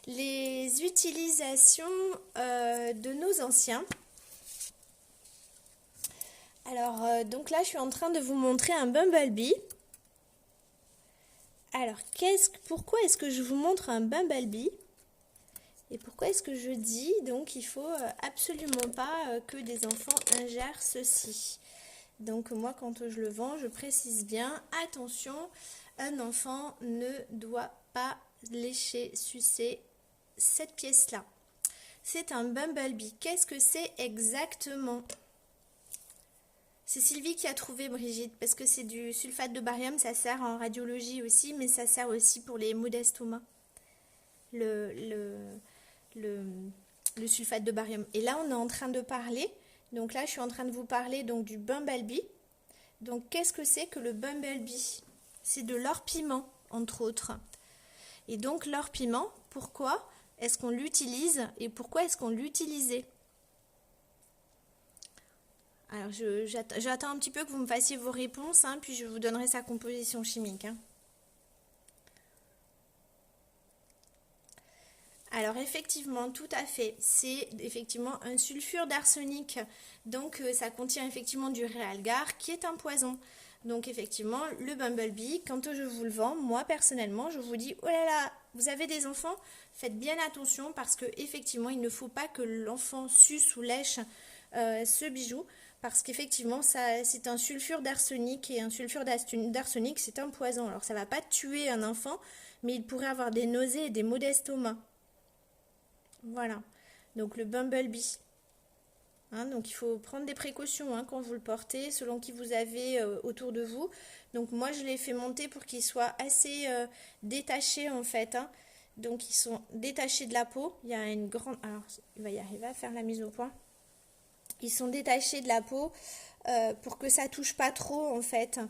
les utilisations de nos anciens. Alors, donc là, je suis en train de vous montrer un Bumblebee. Alors, pourquoi est-ce que je vous montre un Bumblebee? Et pourquoi est-ce que je dis donc il faut absolument pas que des enfants ingèrent ceci? Donc moi quand je le vends, je précise bien, attention, un enfant ne doit pas lécher, sucer cette pièce-là. C'est un Bumblebee. Qu'est-ce que c'est exactement? C'est Sylvie qui a trouvé Brigitte, parce que c'est du sulfate de barium, ça sert en radiologie aussi, mais ça sert aussi pour les maux d'estomac. Le sulfate de barium. Et là on est en train de parler. Donc là, je suis en train de vous parler donc, du Bumblebee. Donc, qu'est-ce que c'est que le Bumblebee? C'est de l'or-piment, entre autres. Et donc, l'or-piment, pourquoi est-ce qu'on l'utilise et pourquoi est-ce qu'on l'utilisait? Alors, j'attends un petit peu que vous me fassiez vos réponses, hein, puis je vous donnerai sa composition chimique. Hein. Alors effectivement, tout à fait, c'est effectivement un sulfure d'arsenic. Donc ça contient effectivement du réalgar qui est un poison. Donc effectivement, le Bumblebee, quand je vous le vends, moi personnellement, je vous dis, oh là là, vous avez des enfants, faites bien attention parce que effectivement, il ne faut pas que l'enfant suce ou lèche ce bijou. Parce qu'effectivement, c'est un sulfure d'arsenic et un sulfure d'arsenic, c'est un poison. Alors ça ne va pas tuer un enfant, mais il pourrait avoir des nausées et des maux d'estomac. Voilà, donc le Bumblebee. Hein, donc il faut prendre des précautions hein, quand vous le portez, selon qui vous avez autour de vous. Donc moi je l'ai fait monter pour qu'il soit assez détaché en fait. Hein. Donc ils sont détachés de la peau. Il y a une grande... Alors il va y arriver à faire la mise au point. Ils sont détachés de la peau pour que ça touche pas trop en fait.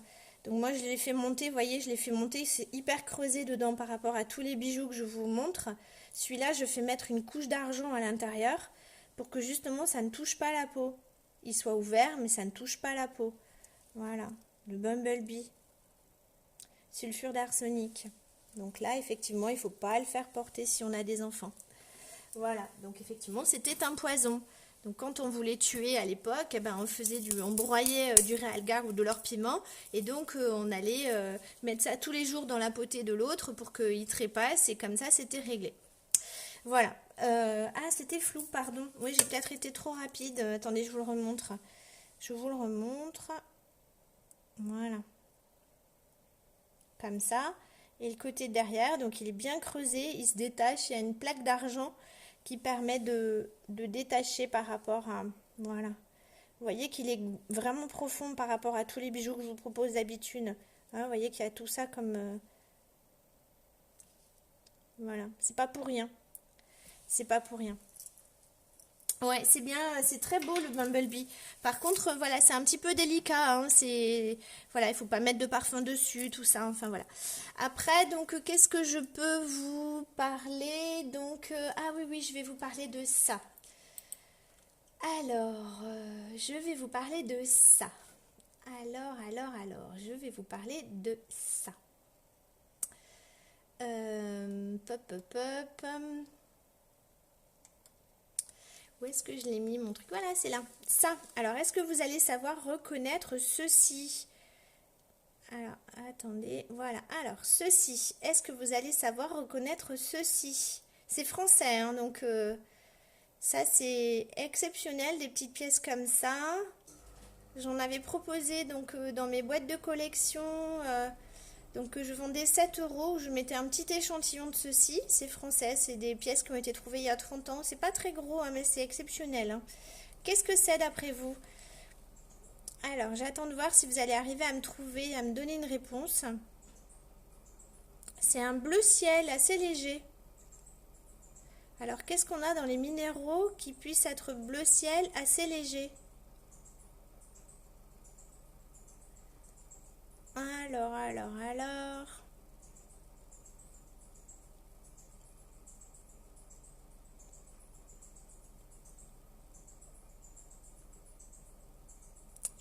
Donc moi je l'ai fait monter, vous voyez je l'ai fait monter, c'est hyper creusé dedans par rapport à tous les bijoux que je vous montre. Celui-là, je fais mettre une couche d'argent à l'intérieur pour que justement ça ne touche pas la peau. Il soit ouvert, mais ça ne touche pas la peau. Voilà, le Bumblebee. Sulfure d'arsenic. Donc là, effectivement, il ne faut pas le faire porter si on a des enfants. Voilà, donc effectivement, c'était un poison. Donc quand on voulait tuer à l'époque, eh ben, on broyait du réalgar ou de l'or-piment et donc on allait mettre ça tous les jours dans la potée de l'autre pour qu'il trépasse et comme ça, c'était réglé. Voilà. Ah, c'était flou, pardon. Oui, j'ai peut-être été trop rapide. Attendez, je vous le remontre. Je vous le remontre. Voilà. Comme ça. Et le côté derrière, donc il est bien creusé, il se détache. Il y a une plaque d'argent qui permet de détacher par rapport à... Voilà. Vous voyez qu'il est vraiment profond par rapport à tous les bijoux que je vous propose d'habitude. Hein, vous voyez qu'il y a tout ça comme... Voilà. C'est pas pour rien. C'est pas pour rien. Ouais, c'est bien, c'est très beau le Bumblebee. Par contre, voilà, c'est un petit peu délicat, hein, voilà, il faut pas mettre de parfum dessus, tout ça, enfin voilà. Après, donc, qu'est-ce que je peux vous parler? Donc, ah oui, je vais vous parler de ça. Alors, je vais vous parler de ça. Alors, je vais vous parler de ça. Pop. Où est-ce que je l'ai mis mon truc? Voilà, c'est là. Ça. Alors, est-ce que vous allez savoir reconnaître ceci? Alors, attendez. Voilà. Alors, ceci. Est-ce que vous allez savoir reconnaître ceci? C'est français, hein, donc ça, c'est exceptionnel. Des petites pièces comme ça. J'en avais proposé donc dans mes boîtes de collection. Donc je vendais 7 €, où je mettais un petit échantillon de ceci. C'est français, c'est des pièces qui ont été trouvées il y a 30 ans. C'est pas très gros, hein, mais c'est exceptionnel, hein. Qu'est-ce que c'est d'après vous? Alors, j'attends de voir si vous allez arriver à me trouver, à me donner une réponse. C'est un bleu ciel assez léger. Alors, qu'est-ce qu'on a dans les minéraux qui puissent être bleu ciel assez léger? Alors.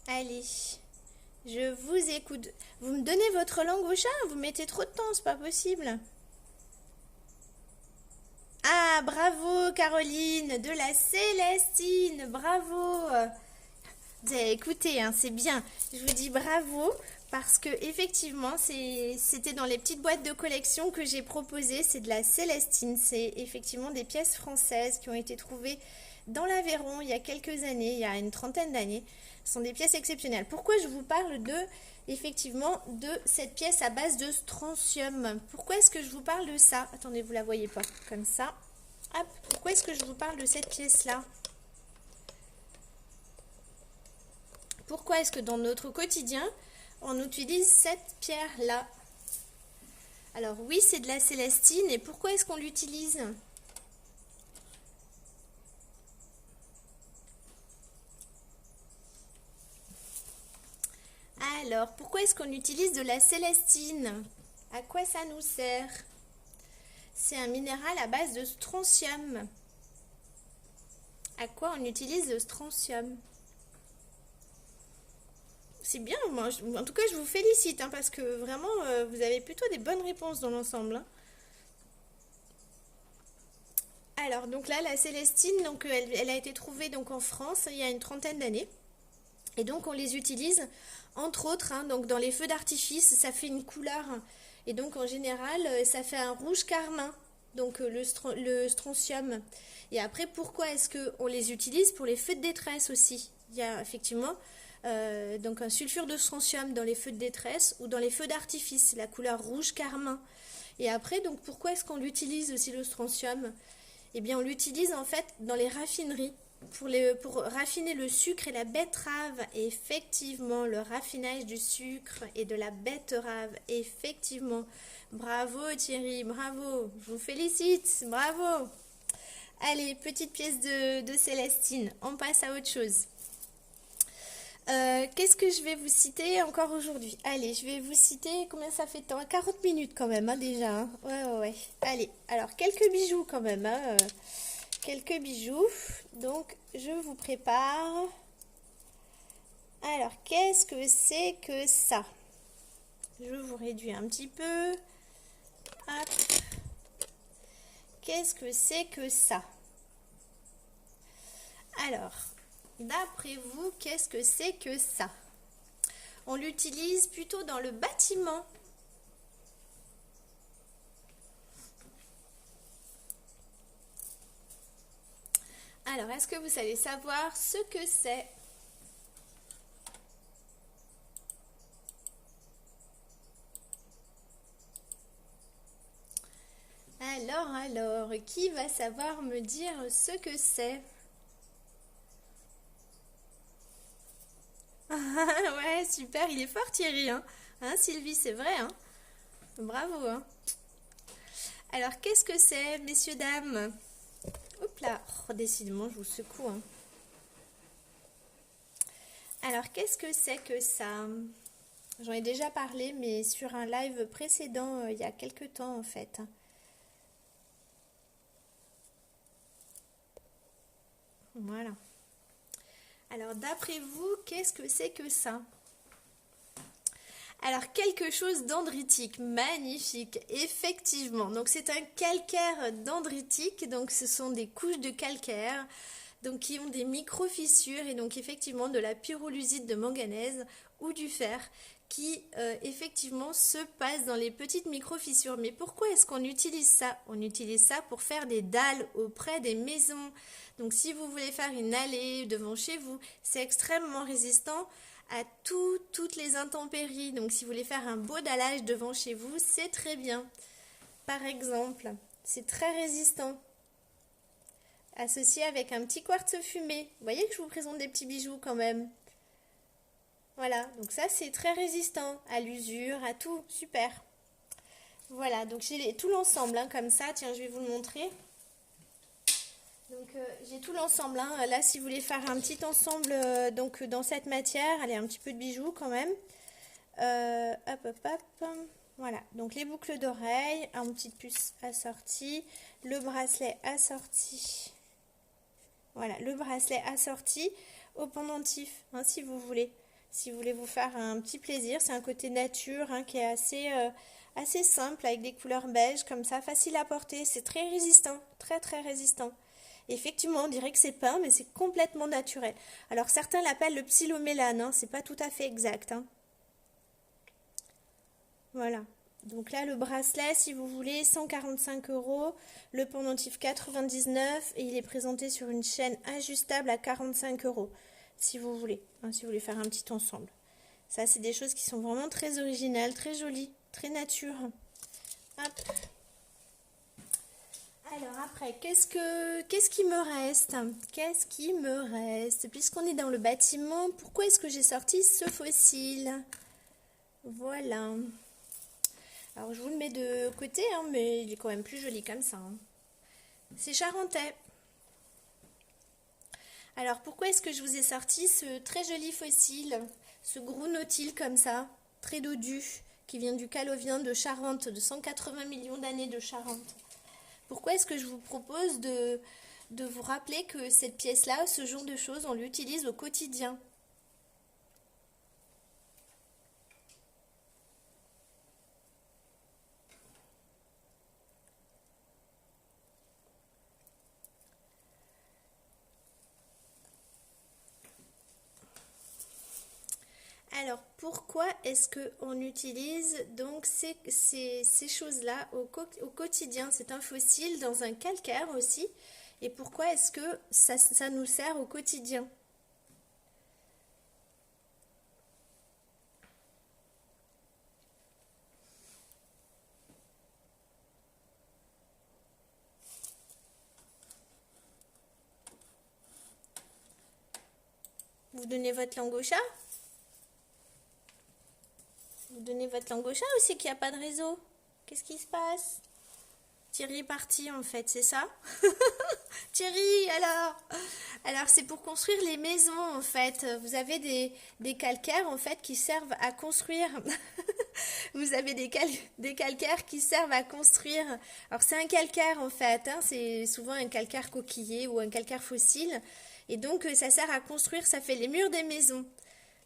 Allez, je vous écoute. Vous me donnez votre langue au chat? Vous mettez trop de temps, c'est pas possible. Ah, bravo Caroline, de la Célestine, bravo. Vous avez écouté, hein, c'est bien. Je vous dis bravo parce que effectivement, c'était dans les petites boîtes de collection que j'ai proposé. C'est de la Célestine. C'est effectivement des pièces françaises qui ont été trouvées dans l'Aveyron il y a quelques années, il y a une trentaine d'années. Ce sont des pièces exceptionnelles. Pourquoi je vous parle effectivement, de cette pièce à base de strontium? Pourquoi est-ce que je vous parle de ça? Attendez, vous la voyez pas, comme ça. Hop, pourquoi est-ce que je vous parle de cette pièce-là? Pourquoi est-ce que dans notre quotidien, on utilise cette pierre-là? Alors oui, c'est de la célestine. Et pourquoi est-ce qu'on l'utilise? Alors, pourquoi est-ce qu'on utilise de la célestine? À quoi ça nous sert? C'est un minéral à base de strontium. À quoi on utilise le strontium? C'est bien, moi, en tout cas je vous félicite, hein, parce que vraiment vous avez plutôt des bonnes réponses dans l'ensemble, hein. Alors donc là la célestine, donc elle a été trouvée donc en France il y a une trentaine d'années, et donc on les utilise entre autres, hein, donc dans les feux d'artifice. Ça fait une couleur, et donc en général ça fait un rouge carmin, donc le strontium. Et après, pourquoi est-ce qu'on les utilise? Pour les feux de détresse aussi. Il y a effectivement donc un sulfure de strontium dans les feux de détresse ou dans les feux d'artifice, la couleur rouge carmin. Et après, donc pourquoi est-ce qu'on l'utilise aussi le strontium? Eh bien, on l'utilise en fait dans les raffineries pour raffiner le sucre et la betterave. Et effectivement, le raffinage du sucre et de la betterave, effectivement. Bravo Thierry, bravo, je vous félicite, bravo. Allez, petite pièce de Célestine, on passe à autre chose. Qu'est-ce que je vais vous citer encore aujourd'hui? Allez, je vais vous citer, combien ça fait de temps? 40 minutes quand même, hein, déjà, hein. Ouais. Allez, alors quelques bijoux quand même, hein, quelques bijoux. Donc, je vous prépare. Alors, qu'est-ce que c'est que ça? Je vous réduis un petit peu. Hop. Qu'est-ce que c'est que ça? Alors, d'après vous, qu'est-ce que c'est que ça? On l'utilise plutôt dans le bâtiment. Alors, est-ce que vous allez savoir ce que c'est? Alors, qui va savoir me dire ce que c'est? Ouais, super, il est fort Thierry, hein, Sylvie, c'est vrai, hein. Bravo, hein. Alors, qu'est-ce que c'est, messieurs, dames? là, oh, décidément, je vous secoue, hein. Alors, qu'est-ce que c'est que ça? J'en ai déjà parlé, mais sur un live précédent, il y a quelques temps, en fait. Voilà. Alors, d'après vous, qu'est-ce que c'est que ça? Alors, quelque chose dendritique, magnifique, effectivement. Donc, c'est un calcaire dendritique, donc ce sont des couches de calcaire, donc qui ont des micro-fissures et donc effectivement de la pyrolusite de manganèse ou du fer qui effectivement se passe dans les petites micro-fissures. Mais pourquoi est-ce qu'on utilise ça? On utilise ça pour faire des dalles auprès des maisons. Donc, si vous voulez faire une allée devant chez vous, c'est extrêmement résistant à toutes les intempéries. Donc, si vous voulez faire un beau dallage devant chez vous, c'est très bien. Par exemple, c'est très résistant. Associé avec un petit quartz fumé. Vous voyez que je vous présente des petits bijoux quand même. Voilà, donc ça c'est très résistant à l'usure, à tout. Super. Voilà, donc j'ai tout l'ensemble hein, comme ça. Tiens, je vais vous le montrer. Donc j'ai tout l'ensemble. Hein. Là, si vous voulez faire un petit ensemble donc dans cette matière, allez, un petit peu de bijoux quand même. Hop, hop, hop. Voilà, donc les boucles d'oreilles, un petit puce assorti, le bracelet assorti. Voilà, le bracelet assorti au pendentif, hein, si vous voulez. Si vous voulez vous faire un petit plaisir, c'est un côté nature hein, qui est assez simple avec des couleurs beige comme ça, facile à porter. C'est très résistant, très très résistant. Effectivement, on dirait que c'est peint, mais c'est complètement naturel. Alors certains l'appellent le psilomélane, hein, c'est pas tout à fait exact. Hein. Voilà. Donc là, le bracelet, si vous voulez, 145 €, le pendentif 99 et il est présenté sur une chaîne ajustable à 45 €, si vous voulez, hein, si vous voulez faire un petit ensemble. Ça, c'est des choses qui sont vraiment très originales, très jolies, très nature. Hop. Alors après, qu'est-ce qui me reste? Qu'est-ce qui me reste? Puisqu'on est dans le bâtiment, pourquoi est-ce que j'ai sorti ce fossile? Voilà. Alors je vous le mets de côté, hein, mais il est quand même plus joli comme ça. Hein. C'est charentais. Alors pourquoi est-ce que je vous ai sorti ce très joli fossile, ce gros nautile comme ça, très dodu, qui vient du Calovien de Charente, de 180 millions d'années de Charente? Pourquoi est-ce que je vous propose de vous rappeler que cette pièce-là, ce genre de choses, on l'utilise au quotidien? Alors, pourquoi est-ce qu'on utilise donc ces choses-là au quotidien? C'est un fossile dans un calcaire aussi. Et pourquoi est-ce que ça nous sert au quotidien? Vous donnez votre langue au chat? Vous donnez votre langue au chat ou c'est qu'il n'y a pas de réseau? Qu'est-ce qui se passe? Thierry est parti en fait, c'est ça? Thierry, alors c'est pour construire les maisons en fait. Vous avez des calcaires en fait qui servent à construire. Vous avez des calcaires qui servent à construire. Alors c'est un calcaire en fait, hein, c'est souvent un calcaire coquillé ou un calcaire fossile. Et donc ça sert à construire, ça fait les murs des maisons.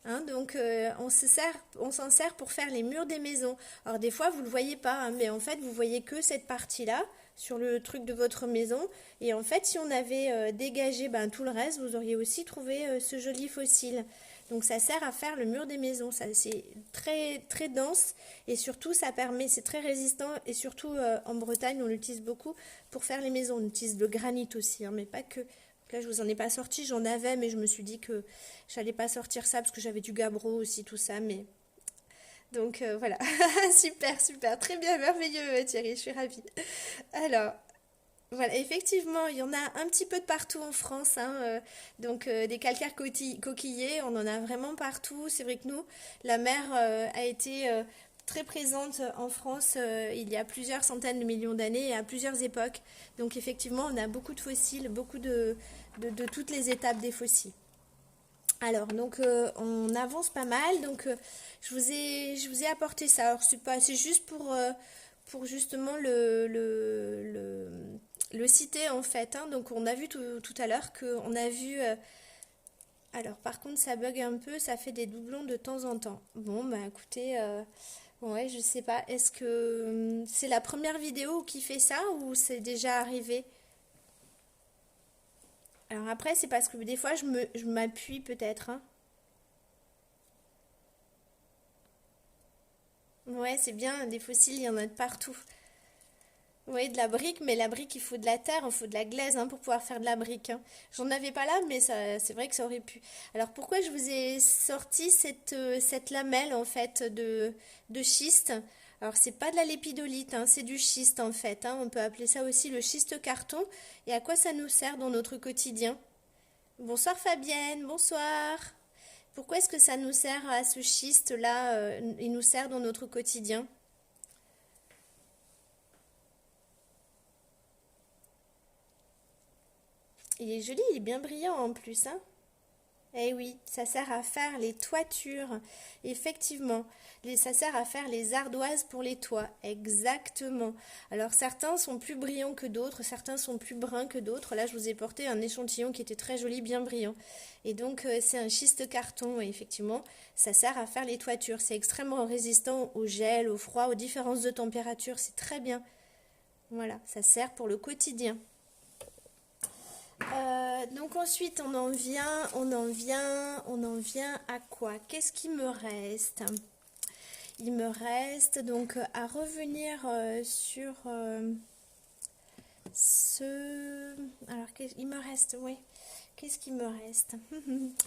Hein, donc on s'en sert pour faire les murs des maisons. Alors des fois vous le voyez pas, hein, mais en fait vous voyez que cette partie-là sur le truc de votre maison. Et en fait si on avait dégagé ben, tout le reste, vous auriez aussi trouvé ce joli fossile. Donc ça sert à faire le mur des maisons. Ça c'est très très dense et surtout ça permet, c'est très résistant et surtout en Bretagne on l'utilise beaucoup pour faire les maisons. On utilise le granit aussi, hein, mais pas que. Là, je vous en ai pas sorti, j'en avais, mais je me suis dit que j'allais pas sortir ça parce que j'avais du gabbro aussi, tout ça, mais... Donc voilà, super, super, très bien, merveilleux Thierry, je suis ravie. Alors, voilà, effectivement, il y en a un petit peu de partout en France, hein, donc des calcaires coquillés, on en a vraiment partout. C'est vrai que nous, la mer a été très présente en France il y a plusieurs centaines de millions d'années et à plusieurs époques. Donc effectivement, on a beaucoup de fossiles, beaucoup de toutes les étapes des fossiles. Alors, donc on avance pas mal. Donc je vous ai apporté ça. Alors, c'est juste pour justement le citer en fait, hein. Donc on a vu tout à l'heure qu'on a vu... alors par contre ça bug un peu, ça fait des doublons de temps en temps. Bon bah écoutez, ouais je sais pas, est-ce que c'est la première vidéo qui fait ça ou c'est déjà arrivé? Alors après c'est parce que des fois je m'appuie peut-être, hein. Ouais c'est bien, des fossiles il y en a de partout. Oui, de la brique, mais la brique, il faut de la terre, il faut de la glaise hein, pour pouvoir faire de la brique, hein. J'en avais pas là, mais ça, c'est vrai que ça aurait pu. Alors pourquoi je vous ai sorti cette lamelle en fait de schiste? Alors c'est pas de la lépidolite, hein, c'est du schiste en fait, hein. On peut appeler ça aussi le schiste carton. Et à quoi ça nous sert dans notre quotidien? Bonsoir Fabienne, bonsoir. Pourquoi est-ce que ça nous sert à ce schiste-là, il nous sert dans notre quotidien? Il est joli, il est bien brillant en plus, hein. Eh oui, ça sert à faire les toitures. Effectivement, ça sert à faire les ardoises pour les toits. Exactement. Alors certains sont plus brillants que d'autres, certains sont plus bruns que d'autres. Là, je vous ai porté un échantillon qui était très joli, bien brillant. Et donc, c'est un schiste carton. Et effectivement, ça sert à faire les toitures. C'est extrêmement résistant au gel, au froid, aux différences de température. C'est très bien. Voilà, ça sert pour le quotidien. Donc ensuite on en vient à quoi? Qu'est-ce qui me reste? Il me reste donc à revenir sur ce... Alors il me reste, oui. Qu'est-ce qui me reste?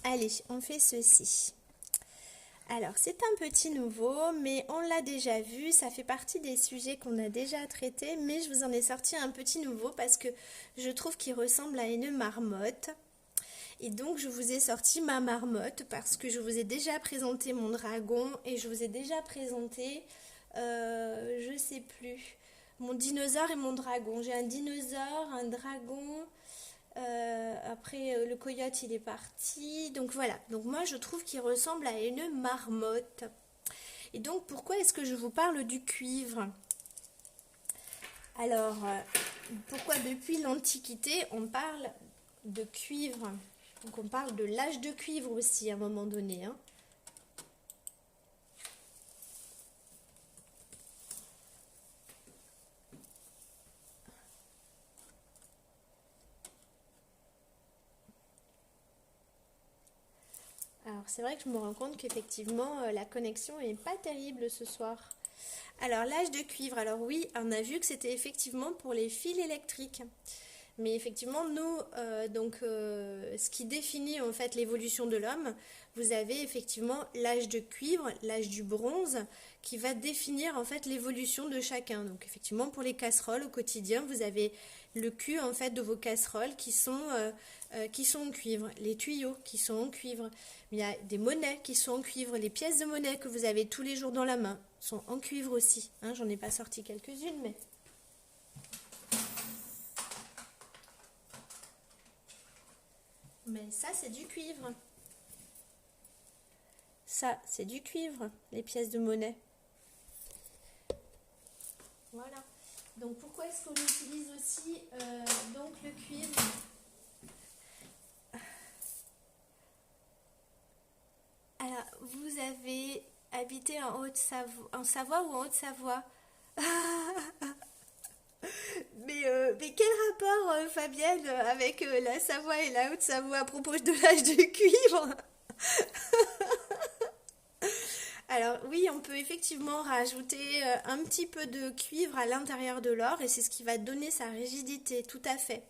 Allez, on fait ceci. Alors, c'est un petit nouveau, mais on l'a déjà vu, ça fait partie des sujets qu'on a déjà traités, mais je vous en ai sorti un petit nouveau parce que je trouve qu'il ressemble à une marmotte. Et donc, je vous ai sorti ma marmotte parce que je vous ai déjà présenté mon dragon et je vous ai déjà présenté, je sais plus, mon dinosaure et mon dragon. J'ai un dinosaure, un dragon... après, le coyote, il est parti. Donc voilà. Donc moi, je trouve qu'il ressemble à une marmotte. Et donc, pourquoi est-ce que je vous parle du cuivre? Alors, pourquoi depuis l'Antiquité, on parle de cuivre? Donc, on parle de l'âge de cuivre aussi, à un moment donné, hein. Alors, c'est vrai que je me rends compte qu'effectivement, la connexion est pas terrible ce soir. Alors, l'âge de cuivre. Alors oui, on a vu que c'était effectivement pour les fils électriques. Mais effectivement, nous, ce qui définit en fait l'évolution de l'homme, vous avez effectivement l'âge de cuivre, l'âge du bronze, qui va définir en fait l'évolution de chacun. Donc effectivement, pour les casseroles au quotidien, vous avez le cul en fait de vos casseroles qui sont en cuivre, les tuyaux qui sont en cuivre. Il y a des monnaies qui sont en cuivre, les pièces de monnaie que vous avez tous les jours dans la main sont en cuivre aussi, hein, j'en ai pas sorti quelques-unes, mais ça c'est du cuivre. Ça c'est du cuivre, les pièces de monnaie. Voilà. Donc pourquoi est-ce qu'on utilise aussi donc le cuivre? Alors, vous avez habité en Haute-Savoie, en Savoie ou en Haute-Savoie? Mais quel rapport, Fabienne, avec la Savoie et la Haute-Savoie à propos de l'âge de cuivre? Alors oui, on peut effectivement rajouter un petit peu de cuivre à l'intérieur de l'or et c'est ce qui va donner sa rigidité, tout à fait.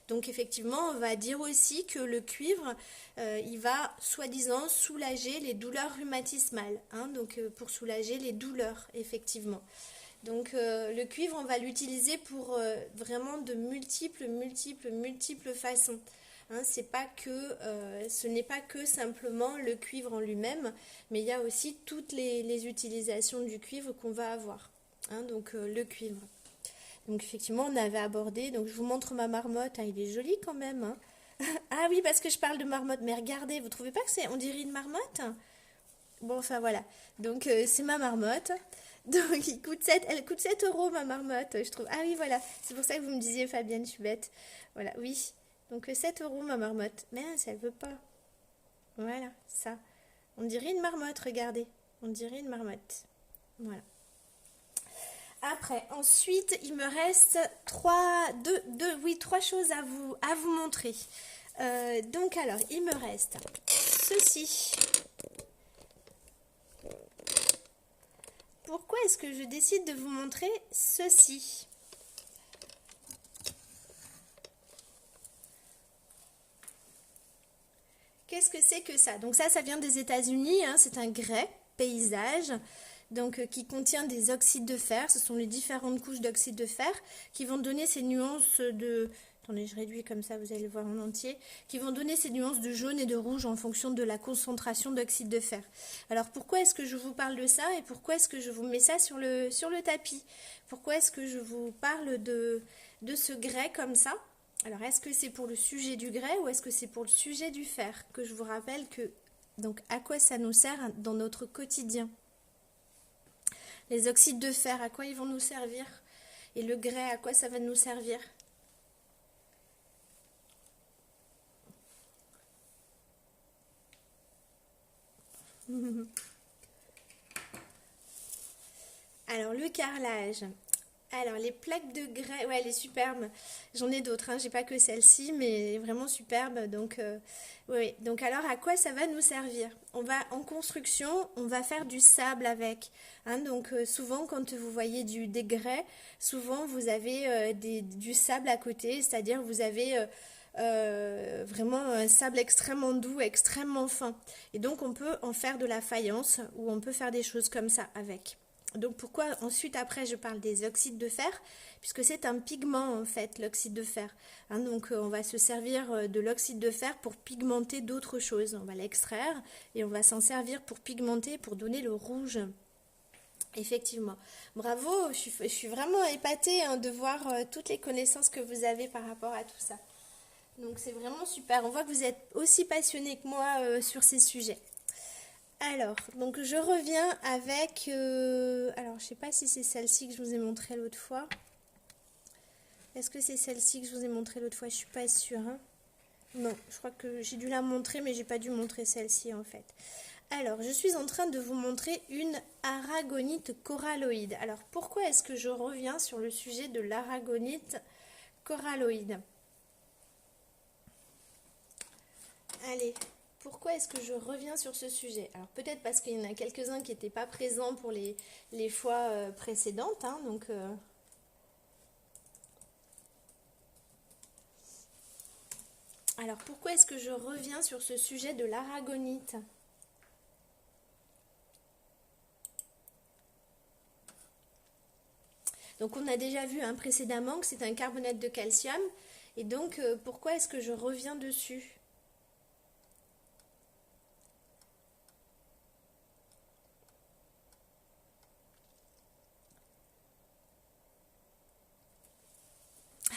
Donc effectivement, on va dire aussi que le cuivre, il va soi-disant soulager les douleurs rhumatismales, hein, donc pour soulager les douleurs, effectivement. Donc le cuivre, on va l'utiliser pour vraiment de multiples façons. Hein, ce n'est pas que simplement le cuivre en lui-même, mais il y a aussi toutes les utilisations du cuivre qu'on va avoir. Hein, donc le cuivre. Donc effectivement, on avait abordé, donc je vous montre ma marmotte, hein, il est joli quand même. Hein. Ah oui, parce que je parle de marmotte, mais regardez, vous trouvez pas que on dirait une marmotte? Bon, enfin voilà. Donc c'est ma marmotte. Donc elle coûte 7 euros ma marmotte, je trouve. Ah oui, voilà. C'est pour ça que vous me disiez, Fabienne, je suis bête. Voilà, oui. Donc 7 euros ma marmotte. Mais elle veut pas. Voilà, ça. On dirait une marmotte, regardez. On dirait une marmotte. Voilà. Après, ensuite, il me reste trois choses à vous montrer. Donc alors, il me reste ceci. Pourquoi est-ce que je décide de vous montrer ceci? Qu'est-ce que c'est que ça? Donc ça vient des États-Unis, hein, c'est un grès paysage. Donc, qui contient des oxydes de fer. Ce sont les différentes couches d'oxyde de fer qui vont donner ces nuances de... Attendez, je réduis comme ça, vous allez le voir en entier. Qui vont donner ces nuances de jaune et de rouge en fonction de la concentration d'oxyde de fer. Alors, pourquoi est-ce que je vous parle de ça et pourquoi est-ce que je vous mets ça sur le tapis? Pourquoi est-ce que je vous parle de ce grès comme ça? Alors, est-ce que c'est pour le sujet du grès ou est-ce que c'est pour le sujet du fer? Que je vous rappelle que... Donc, à quoi ça nous sert dans notre quotidien? Les oxydes de fer, à quoi ils vont nous servir? Et le grès, à quoi ça va nous servir? Alors, le carrelage. Alors, les plaques de grès, ouais, elle est superbe. J'en ai d'autres, hein. J'ai pas que celle-ci, mais vraiment superbe. Donc, oui. Donc, alors, à quoi ça va nous servir? On va en construction, on va faire du sable avec. Hein. Donc, souvent, quand vous voyez des grès, souvent vous avez du sable à côté, c'est-à-dire vous avez vraiment un sable extrêmement doux, extrêmement fin. Et donc, on peut en faire de la faïence ou on peut faire des choses comme ça avec. Donc pourquoi ensuite après je parle des oxydes de fer, puisque c'est un pigment en fait l'oxyde de fer. Hein, donc on va se servir de l'oxyde de fer pour pigmenter d'autres choses. On va l'extraire et on va s'en servir pour pigmenter, pour donner le rouge. Effectivement. Bravo, je suis vraiment épatée hein, de voir toutes les connaissances que vous avez par rapport à tout ça. Donc c'est vraiment super. On voit que vous êtes aussi passionné que moi sur ces sujets. Alors, donc je reviens avec... alors, je sais pas si c'est celle-ci que je vous ai montré l'autre fois. Est-ce que c'est celle-ci que je vous ai montré l'autre fois? Je suis pas sûre. Hein. Non, je crois que j'ai dû la montrer, mais j'ai pas dû montrer celle-ci en fait. Alors, je suis en train de vous montrer une aragonite coralloïde. Alors, pourquoi est-ce que je reviens sur le sujet de l'aragonite coralloïde? Allez, pourquoi est-ce que je reviens sur ce sujet? Alors peut-être parce qu'il y en a quelques-uns qui n'étaient pas présents pour les fois précédentes. Hein, donc, alors pourquoi est-ce que je reviens sur ce sujet de l'aragonite? Donc on a déjà vu hein, précédemment que c'est un carbonate de calcium. Et donc pourquoi est-ce que je reviens dessus?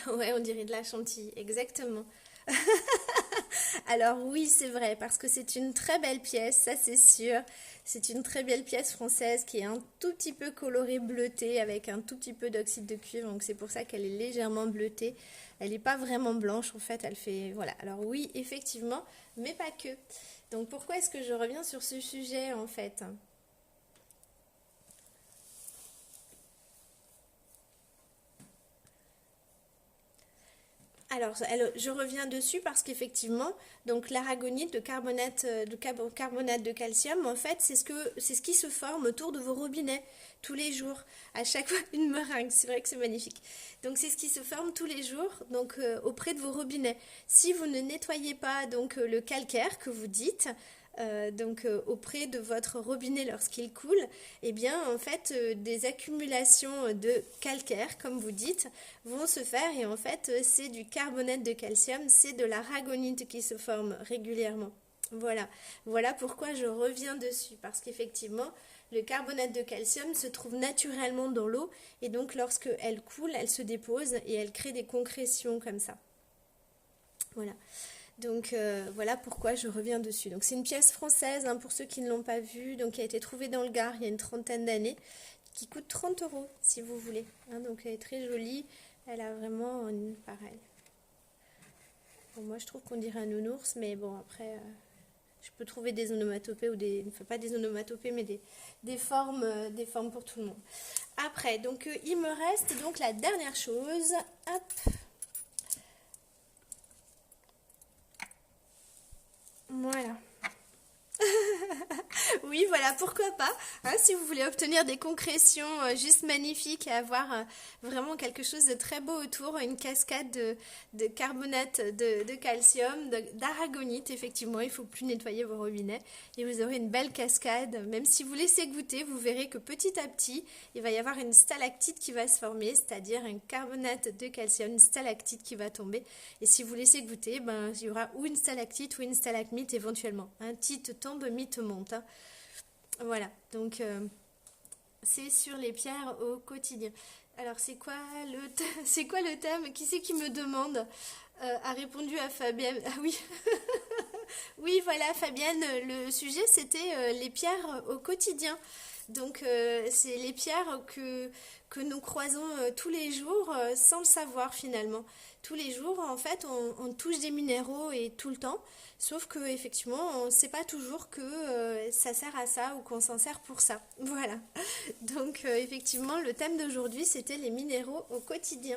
Ouais, on dirait de la chantilly, exactement. Alors oui, c'est vrai, parce que c'est une très belle pièce, ça c'est sûr. C'est une très belle pièce française qui est un tout petit peu colorée bleutée avec un tout petit peu d'oxyde de cuivre. Donc c'est pour ça qu'elle est légèrement bleutée. Elle n'est pas vraiment blanche en fait, elle fait... Voilà, alors oui, effectivement, mais pas que. Donc pourquoi est-ce que je reviens sur ce sujet en fait? Alors, je reviens dessus parce qu'effectivement, donc l'aragonite, carbonate de calcium, en fait, c'est ce qui se forme autour de vos robinets tous les jours. À chaque fois, une meringue, c'est vrai que c'est magnifique. Donc, c'est ce qui se forme tous les jours, donc auprès de vos robinets. Si vous ne nettoyez pas donc le calcaire que vous dites, donc auprès de votre robinet lorsqu'il coule, eh bien en fait des accumulations de calcaire, comme vous dites, vont se faire et en fait c'est du carbonate de calcium, c'est de l'aragonite qui se forme régulièrement. Voilà pourquoi je reviens dessus, parce qu'effectivement, le carbonate de calcium se trouve naturellement dans l'eau et donc lorsque elle coule, elle se dépose et elle crée des concrétions comme ça. Voilà. Donc voilà pourquoi je reviens dessus. Donc c'est une pièce française, hein, pour ceux qui ne l'ont pas vue, donc qui a été trouvée dans le Gard il y a une trentaine d'années, qui coûte 30 € si vous voulez. Hein, donc elle est très jolie, elle a vraiment une pareille. Bon, moi je trouve qu'on dirait un nounours, mais bon après je peux trouver des onomatopées ou des, enfin pas des onomatopées mais des formes pour tout le monde. Après donc il me reste donc la dernière chose. Hop. Voilà. Oui, voilà, pourquoi pas. Hein, si vous voulez obtenir des concrétions juste magnifiques et avoir vraiment quelque chose de très beau autour, une cascade de carbonate de calcium, d'aragonite, effectivement, il ne faut plus nettoyer vos robinets et vous aurez une belle cascade. Même si vous laissez goûter, vous verrez que petit à petit, il va y avoir une stalactite qui va se former, c'est-à-dire un carbonate de calcium, une stalactite qui va tomber. Et si vous laissez goûter, ben, il y aura ou une stalactite ou une stalagmite éventuellement. Un tite tombe, mythe monte. Hein. Voilà, donc c'est sur les pierres au quotidien. Alors c'est quoi le thème? Qui c'est qui me demande? A répondu à Fabienne. Ah oui, oui voilà Fabienne, le sujet c'était les pierres au quotidien. Donc c'est les pierres que nous croisons tous les jours sans le savoir finalement. Tous les jours en fait on touche des minéraux et tout le temps. Sauf que effectivement, on ne sait pas toujours que ça sert à ça ou qu'on s'en sert pour ça. Voilà. Donc effectivement, le thème d'aujourd'hui, c'était les minéraux au quotidien.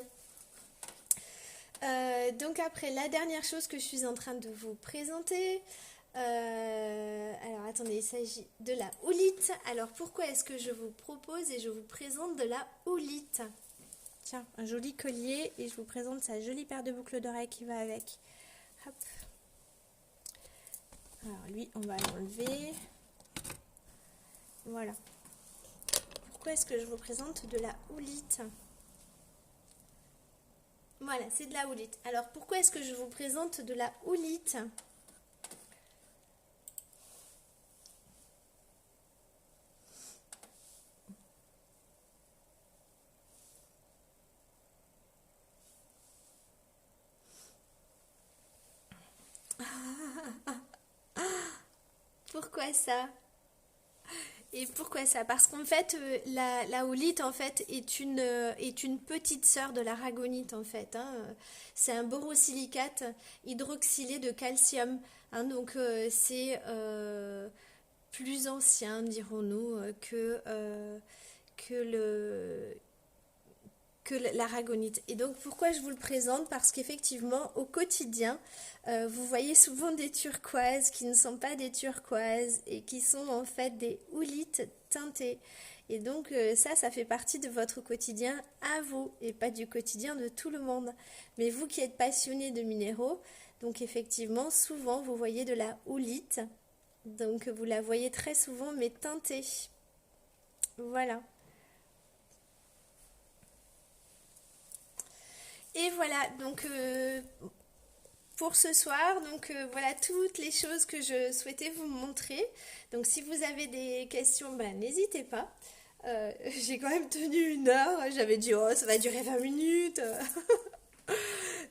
Donc après, la dernière chose que je suis en train de vous présenter. Alors attendez, il s'agit de la houlite. Alors pourquoi est-ce que je vous propose et je vous présente de la houlite? Tiens, un joli collier et je vous présente sa jolie paire de boucles d'oreilles qui va avec. Hop. Alors lui, on va l'enlever. Voilà. Pourquoi est-ce que je vous présente de la houlite? Voilà, c'est de la houlite. Alors pourquoi est-ce que je vous présente de la houlite? Pourquoi ça? Et pourquoi ça? Parce qu'en fait, la houlite en fait est une petite sœur de l'aragonite en fait. Hein. C'est un borosilicate hydroxylé de calcium. Hein, donc c'est plus ancien, dirons-nous, que le que l'aragonite. Et donc pourquoi je vous le présente? Parce qu'effectivement au quotidien, vous voyez souvent des turquoises qui ne sont pas des turquoises et qui sont en fait des houlites teintées. Et donc ça fait partie de votre quotidien à vous et pas du quotidien de tout le monde. Mais vous qui êtes passionné de minéraux, donc effectivement souvent vous voyez de la houlite. Donc vous la voyez très souvent mais teintée. Voilà. Et voilà, donc pour ce soir, donc voilà toutes les choses que je souhaitais vous montrer. Donc si vous avez des questions, ben, n'hésitez pas. J'ai quand même tenu 1 heure, j'avais dit oh ça va durer 20 minutes.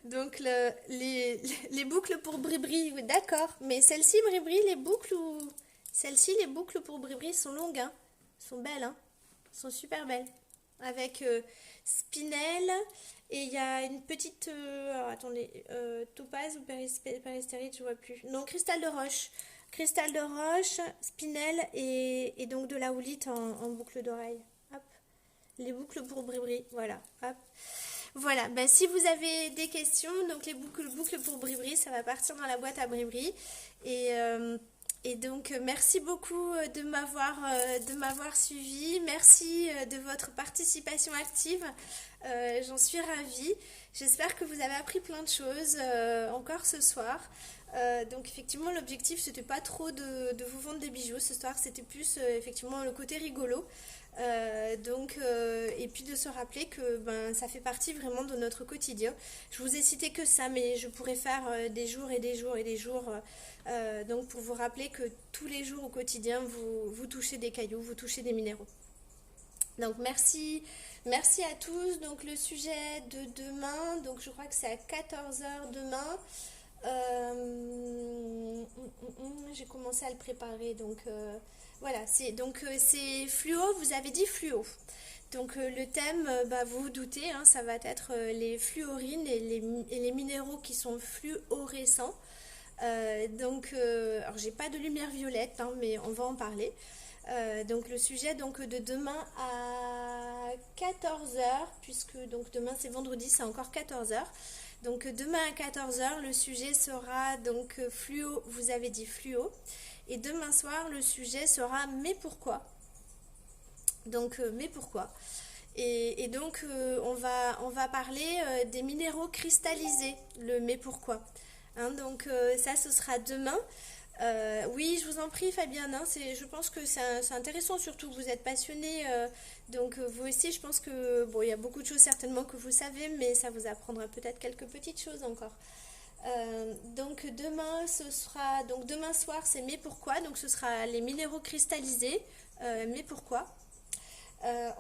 Donc les boucles pour Bribri, oui, d'accord, mais celle-ci Bribri, les boucles ou celle-ci les boucles pour Bribri sont longues, hein. Sont belles, hein. Sont super belles. Avec spinel et il y a une petite alors attendez topaz ou péristérite je vois plus, non cristal de roche, spinel et donc de la houlite en boucle d'oreille. Hop, les boucles pour Bribri, voilà. Hop, voilà, ben, si vous avez des questions, donc les boucles pour Bribri, ça va partir dans la boîte à Bribri et Et donc, merci beaucoup de m'avoir suivi. Merci de votre participation active. J'en suis ravie. J'espère que vous avez appris plein de choses encore ce soir. Donc effectivement l'objectif c'était pas trop de vous vendre des bijoux ce soir, c'était plus effectivement le côté rigolo. Et puis de se rappeler que ben, ça fait partie vraiment de notre quotidien. Je vous ai cité que ça, mais je pourrais faire des jours et des jours et des jours. Donc pour vous rappeler que tous les jours au quotidien, vous touchez des cailloux, vous touchez des minéraux. Donc merci à tous. Donc le sujet de demain, donc je crois que c'est à 14 heures demain. J'ai commencé à le préparer, donc voilà, c'est fluo, vous avez dit fluo. Donc le thème, bah, vous vous doutez, hein, ça va être les fluorines et les minéraux qui sont fluorescents. Alors j'ai pas de lumière violette, hein, mais on va en parler. Donc le sujet donc de demain à 14 heures puisque donc demain c'est vendredi, c'est encore 14 heures. Donc demain à 14 heures le sujet sera donc fluo, vous avez dit fluo. Et demain soir, le sujet sera mais pourquoi? Donc mais pourquoi? Et donc on va parler des minéraux cristallisés, le mais pourquoi? Hein, donc ça ce sera demain. Oui, je vous en prie, Fabienne. Hein, je pense que c'est intéressant, surtout que vous êtes passionné. Donc, vous aussi, je pense que bon, il y a beaucoup de choses certainement que vous savez, mais ça vous apprendra peut-être quelques petites choses encore. Donc demain, donc demain soir, c'est mais pourquoi. Donc, ce sera les minéraux cristallisés. Mais pourquoi?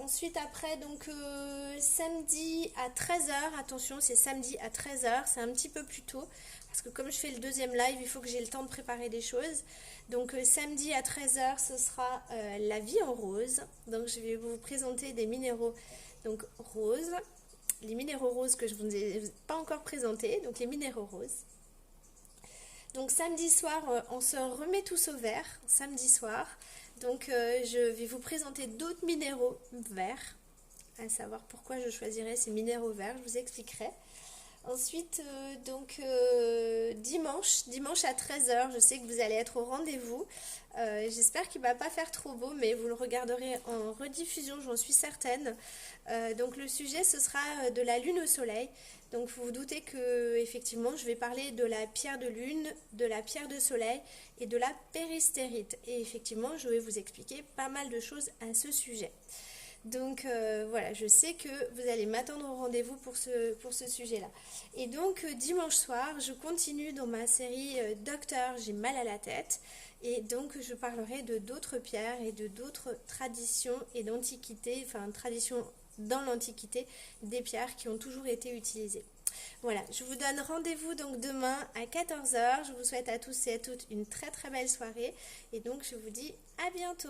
Ensuite, après, donc samedi à 13 heures, attention, c'est samedi à 13 heures, c'est un petit peu plus tôt, parce que comme je fais le deuxième live, il faut que j'ai le temps de préparer des choses. Donc samedi à 13 heures, ce sera la vie en rose. Donc je vais vous présenter des minéraux donc roses, les minéraux roses que je ne vous ai pas encore présentés, donc les minéraux roses. Donc samedi soir, on se remet tous au vert, samedi soir. Donc je vais vous présenter d'autres minéraux verts, à savoir pourquoi je choisirais ces minéraux verts, je vous expliquerai. Ensuite, dimanche à 13 heures, je sais que vous allez être au rendez-vous. J'espère qu'il ne va pas faire trop beau, mais vous le regarderez en rediffusion, j'en suis certaine. Donc le sujet, ce sera de la lune au soleil. Donc vous vous doutez que effectivement, je vais parler de la pierre de lune, de la pierre de soleil et de la péristérite. Et effectivement, je vais vous expliquer pas mal de choses à ce sujet. Donc voilà, je sais que vous allez m'attendre au rendez-vous pour ce sujet-là. Et donc dimanche soir, je continue dans ma série Docteur, j'ai mal à la tête. Et donc je parlerai de d'autres pierres et de d'autres traditions et d'antiquité, enfin traditions dans l'Antiquité, des pierres qui ont toujours été utilisées. Voilà, je vous donne rendez-vous donc demain à 14 heures. Je vous souhaite à tous et à toutes une très très belle soirée. Et donc je vous dis à bientôt.